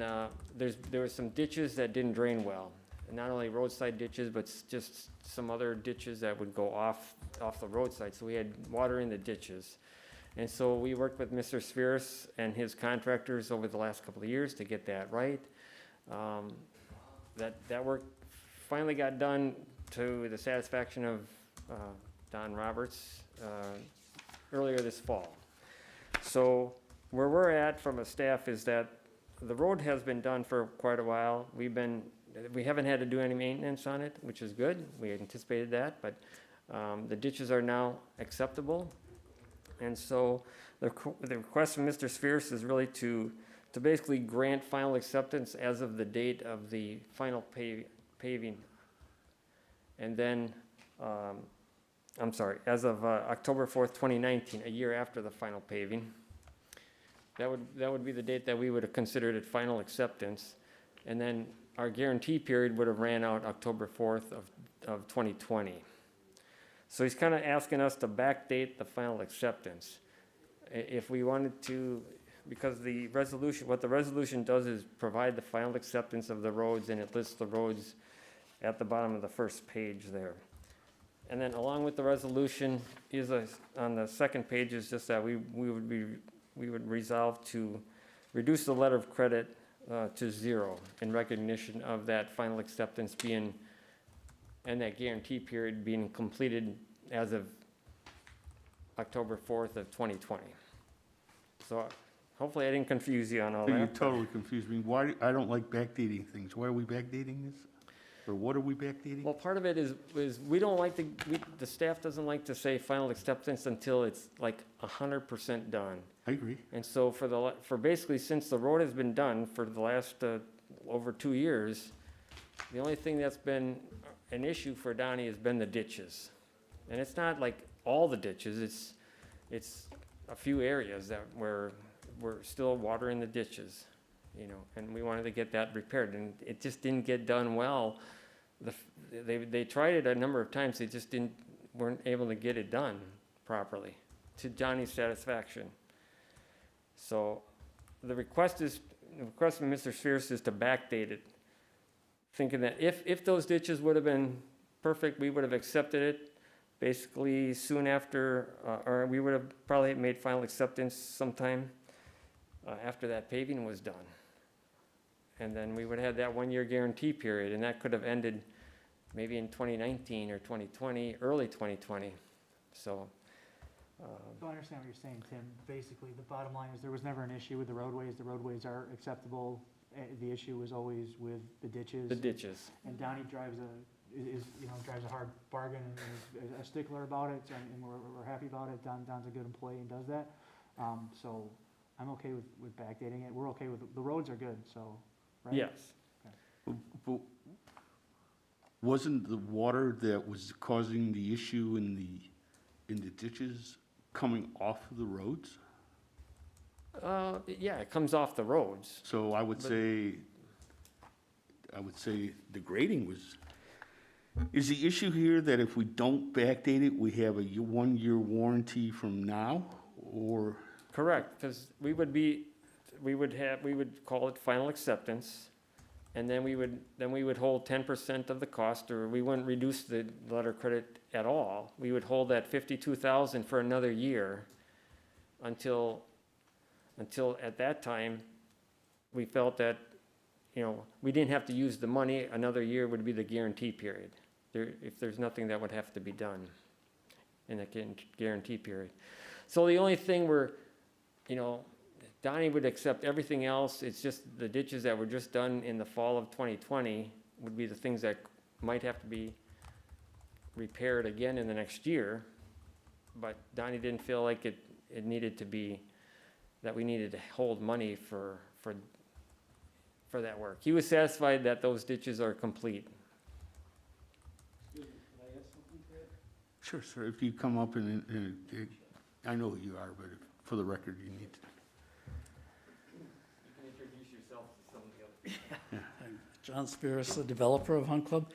there were some ditches that didn't drain well. And not only roadside ditches, but just some other ditches that would go off the roadside. So we had water in the ditches. And so we worked with Mr. Spheris and his contractors over the last couple of years to get that right. That work finally got done to the satisfaction of Don Roberts earlier this fall. So where we're at from a staff is that the road has been done for quite a while. We haven't had to do any maintenance on it, which is good. We anticipated that, but the ditches are now acceptable. And so the request from Mr. Spheris is really to basically grant final acceptance as of the date of the final paving. And then, as of October 4th, 2019, a year after the final paving. That would be the date that we would have considered it final acceptance. And then our guarantee period would have ran out October 4th of 2020. So he's kind of asking us to backdate the final acceptance. If we wanted to, because what the resolution does is provide the final acceptance of the roads, and it lists the roads at the bottom of the first page there. And then along with the resolution on the second page is just that we would resolve to reduce the letter of credit to 0 in recognition of that final acceptance being, and that guarantee period being completed as of October 4th of 2020. So hopefully I didn't confuse you on all
So you
that.
totally confused me. Why, I don't like backdating things. Why are we backdating this? Or what are we backdating?
Well, part of it is we don't like the staff doesn't like to say final acceptance until it's like 100% done.
I agree.
And so for basically, since the road has been done for the last over 2 years, the only thing that's been an issue for Donnie has been the ditches. And it's not like all the ditches, it's a few areas where we're still water in the ditches, and we wanted to get that repaired, and it just didn't get done well. they tried it a number of times, they just weren't able to get it done properly, to Johnny's satisfaction. So the request from Mr. Spears is to backdate it, thinking that if those ditches would have been perfect, we would have accepted it basically soon after, or we would have probably made final acceptance sometime after that paving was done. And then we would have had that 1-year guarantee period, and that could have ended maybe in 2019 or 2020, early 2020. So,
So I understand what you're saying, Tim. Basically, the bottom line is there was never an issue with the roadways. The roadways are acceptable. The issue was always with the ditches.
the ditches.
And Donnie drives drives a hard bargain and is a stickler about it, and we're happy about it. Don's a good employee and does that. So I'm okay with backdating it. We're okay with, the roads are good, so, right?
Yes.
But wasn't the water that was causing the issue in the ditches coming off of the roads?
Yeah, it comes off the roads.
So I would say the grading was, is the issue here that if we don't backdate it, we have a 1-year warranty from now, or?
Correct, because we would call it final acceptance, and then we would hold 10% of the cost, or we wouldn't reduce the letter of credit at all. We would hold that $52,000 for another year until at that time, we felt that, we didn't have to use the money. Another year would be the guarantee period. If there's nothing that would have to be done in that guarantee period. So the only thing Donnie would accept everything else. It's just the ditches that were just done in the fall of 2020 would be the things that might have to be repaired again in the next year. But Donnie didn't feel like it needed to be, that we needed to hold money for that work. He was satisfied that those ditches are complete.
Sure, sir, if you come up and I know who you are, but for the record, you need to.
You can introduce yourself to some of the other.
I'm John Spears, the developer of Hunt Club.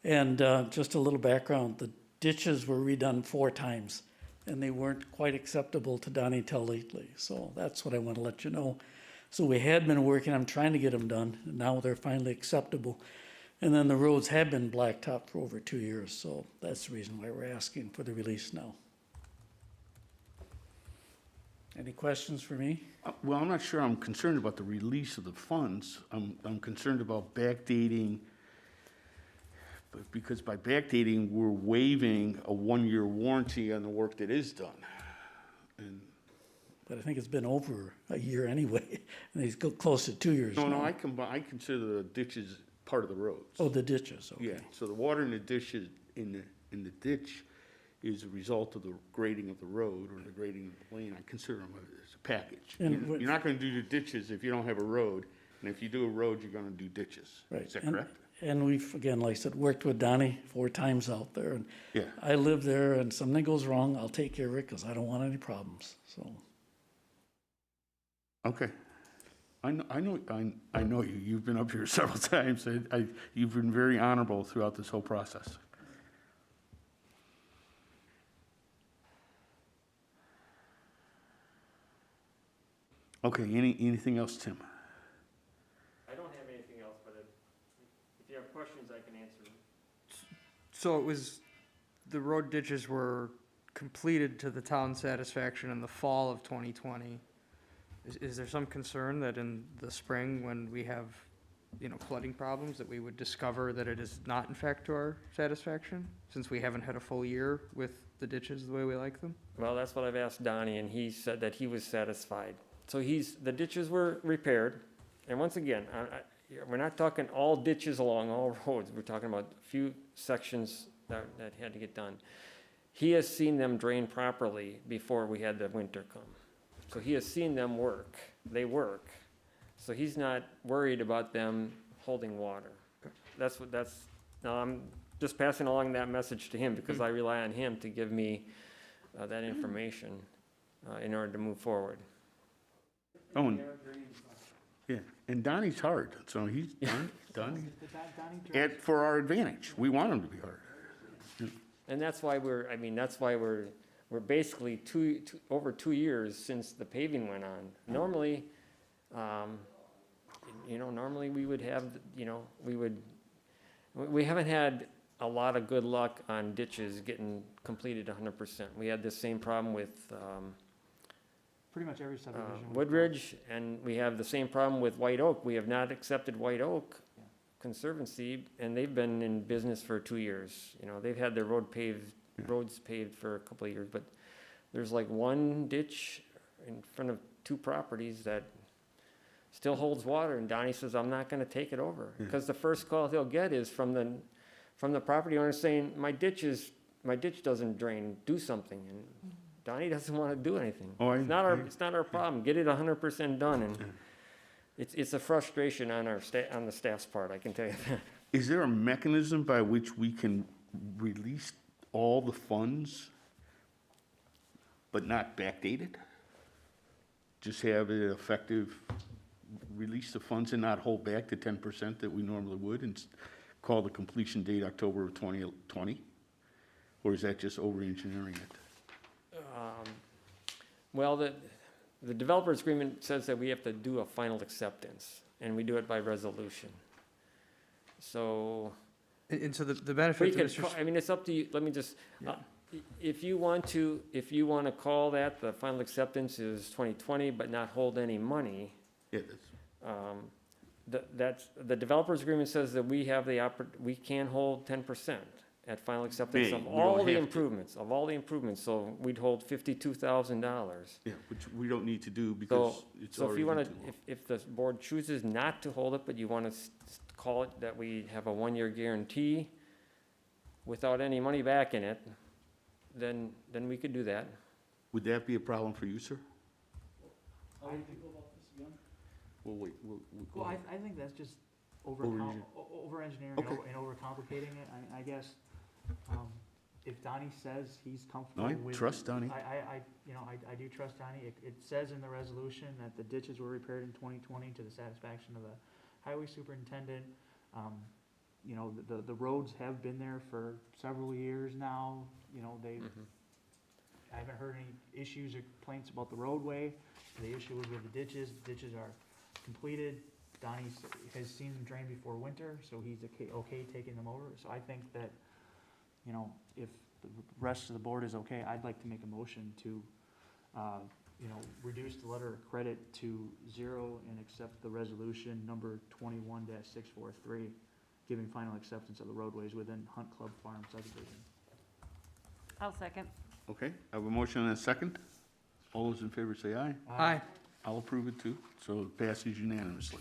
And just a little background, the ditches were redone 4 times, and they weren't quite acceptable to Donnie till lately. So that's what I want to let you know. So we had been working, I'm trying to get them done, and now they're finally acceptable. And then the roads have been blacktopped for over 2 years, so that's the reason why we're asking for the release now. Any questions for me?
Well, I'm not sure I'm concerned about the release of the funds. I'm concerned about backdating, but because by backdating, we're waiving a 1-year warranty on the work that is done. And
But I think it's been over a year anyway, and he's close to 2 years now.
no, I consider the ditches part of the roads.
Oh, the ditches, okay.
Yeah, so the water in the ditches, in the ditch is a result of the grading of the road or the grading of the lane. I consider them as a package.
And
You're not gonna do the ditches if you don't have a road, and if you do a road, you're gonna do ditches.
Right.
Is that
And-
correct?
And we've, again, like I said, worked with Donnie 4 times out there, and
Yeah.
I live there, and something goes wrong, I'll take care of it, because I don't want any problems, so.
Okay. I know you. You've been up here several times. You've been very honorable throughout this whole process. Okay, anything else, Tim?
I don't have anything else, but if you have questions, I can answer them.
So the road ditches were completed to the town's satisfaction in the fall of 2020. Is there some concern that in the spring, when we have, flooding problems, that we would discover that it is not in fact to our satisfaction, since we haven't had a full year with the ditches the way we like them?
Well, that's what I've asked Donnie, and he said that he was satisfied. So the ditches were repaired, and once again, we're not talking all ditches along all roads. We're talking about a few sections that had to get done. He has seen them drain properly before we had the winter come. So he has seen them work. They work. So he's not worried about them holding water. Now I'm just passing along that message to him because I rely on him to give me that information in order to move forward.
Oh, And Donnie's hard, so he's done,
Donnie drives.
and for our advantage. We want him to be hard.
And that's why we're basically over 2 years since the paving went on. Normally, normally we would have, we haven't had a lot of good luck on ditches getting completed 100%. We had the same problem with
Pretty much every subdivision. we've
Woodridge, and we have the same problem with White Oak. We have not accepted White Oak
Yeah.
Conservancy, and they've been in business for 2 years. They've had their roads paved for a couple of years, but there's like one ditch in front of 2 properties that still holds water, and Donnie says, I'm not gonna take it over.
Yeah.
Because the first call he'll get is from the property owner saying, my ditch doesn't drain, do something. And Donnie doesn't wanna do anything.
Oh,
It's not our problem, get it 100% done, and it's a frustration on on the staff's part, I can tell you that.
Is there a mechanism by which we can release all the funds, but not backdate it? Just have it effective, release the funds and not hold back the 10% that we normally would, and call the completion date October of 2020? Or is that just over-engineering it?
Well, the developer's agreement says that we have to do a final acceptance, and we do it by resolution. So,
And so the
we
benefit to
can,
Mr.
I mean, it's up to you, let me just,
Yeah.
if you want to call that, the final acceptance is 2020, but not hold any money,
Yeah,
the developer's agreement says that we have we can hold 10% at final acceptance
May,
of
we
all
don't
the
have to.
improvements, so we'd hold $52,000.
yeah, which we don't need to do because it's
So if
already
you
been
want
too
to,
long.
if the board chooses not to hold it, but you want to call it that we have a 1-year guarantee without any money back in it, then we could do that.
Would that be a problem for you, sir?
How do you go about this again?
Well, wait, we'll go
Well,
ahead.
I think that's just
Over-engineer.
over-engineering
Okay.
and overcomplicating it. I guess, if Donnie says he's
No,
comfortable
I
with.
trust Donnie.
I do trust Donnie. It says in the resolution that the ditches were repaired in 2020 to the satisfaction of the highway superintendent. The roads have been there for several years now, they've, I haven't heard any issues or complaints about the roadway. The issue was with the ditches are completed. Donnie has seen them drain before winter, so he's okay taking them over. So I think that, if the rest of the board is okay, I'd like to make a motion to, reduce the letter of credit to 0 and accept the resolution number 21-643, giving final acceptance of the roadways within Hunt Club Farm subdivision.
I'll second.
Okay, I have a motion and a second. All those in favor say aye.
Aye.
I'll approve it too, so it passes unanimously.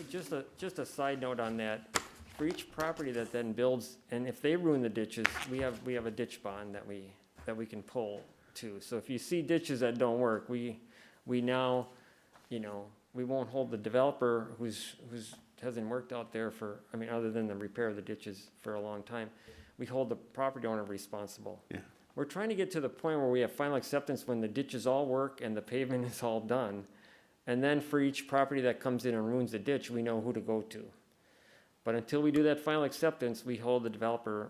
Just a side note on that, for each property that then builds, and if they ruin the ditches, we have a ditch bond that we can pull too. So if you see ditches that don't work, we now, we won't hold the developer who's hasn't worked out there for, other than the repair of the ditches for a long time, we hold the property owner responsible.
Yeah.
We're trying to get to the point where we have final acceptance when the ditches all work and the pavement is all done. And then for each property that comes in and ruins the ditch, we know who to go to. But until we do that final acceptance, we hold the developer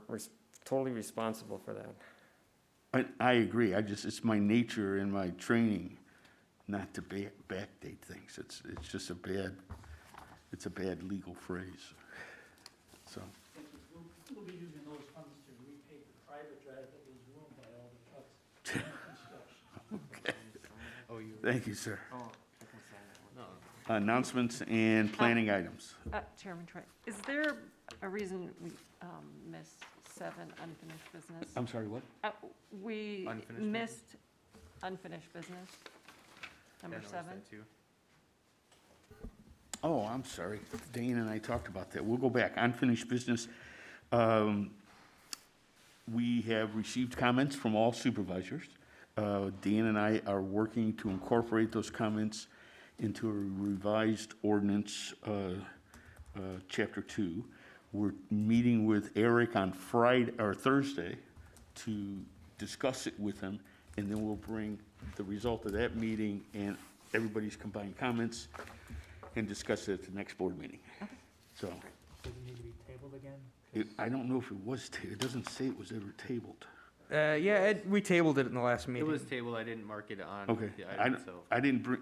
totally responsible for that.
I agree, it's my nature and my training not to backdate things. It's just a bad legal phrase, so.
We'll be using those funds to repay the private drive that was ruined by all the trucks.
Oh, you,
Thank you, sir.
oh, I can sign that one. No.
Announcements and planning items.
Chairman Troy, is there a reason we missed 7 unfinished business?
I'm sorry, what?
We
Unfinished business?
missed unfinished business, number
I noticed
7.
that too.
Oh, I'm sorry. Dane and I talked about that. We'll go back. Unfinished business. We have received comments from all supervisors. Dan and I are working to incorporate those comments into a revised ordinance, Chapter 2. We're meeting with Eric on Thursday to discuss it with him, and then we'll bring the result of that meeting and everybody's combined comments and discuss it at the next board meeting. So,
Does it need to be tabled again?
I don't know if it was, it doesn't say it was ever tabled.
Yeah, we tabled it in the last
It
meeting.
was tabled, I didn't mark it on
Okay,
the
I
item, so.
I didn't bring,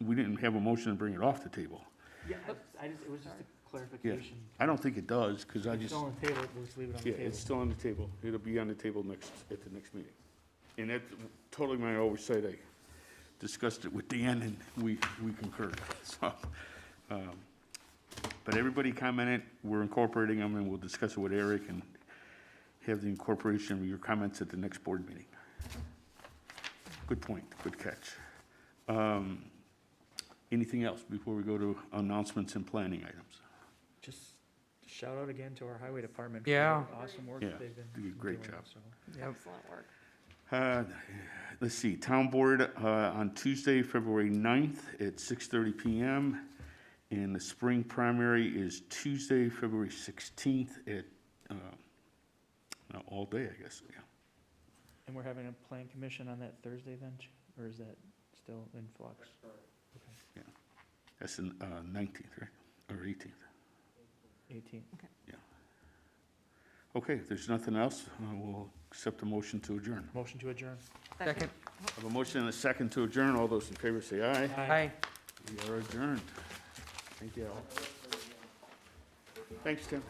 we didn't have a motion to bring it off the table.
Yeah, it was just a clarification.
I don't think it does, because I
It's
just,
still on the table, we'll just leave it on the
yeah,
table.
it's still on the table. It'll be on the table at the next meeting. And that's totally my oversight. I discussed it with Dan, and we concurred, so. But everybody commented, we're incorporating them, and we'll discuss it with Eric and have the incorporation of your comments at the next board meeting. Good point, good catch. Anything else before we go to announcements and planning items?
Just shout out again to our highway department.
Yeah.
For the awesome work
Yeah,
that they've been
they did a great
doing,
job.
so.
Yep.
Excellent work.
Let's see, Town Board on Tuesday, February 9th at 6:30 PM. And the spring primary is Tuesday, February 16th at, all day, I guess, yeah.
And we're having a plan commission on that Thursday then, or is that still in flux?
That's the 19th, right, or 18th?
18.
Okay, if there's nothing else, we'll accept a motion to adjourn.
Motion to adjourn.
Second.
I have a motion and a second to adjourn. All those in favor say aye.
Aye.
We are adjourned. Thank you all. Thanks, Tim.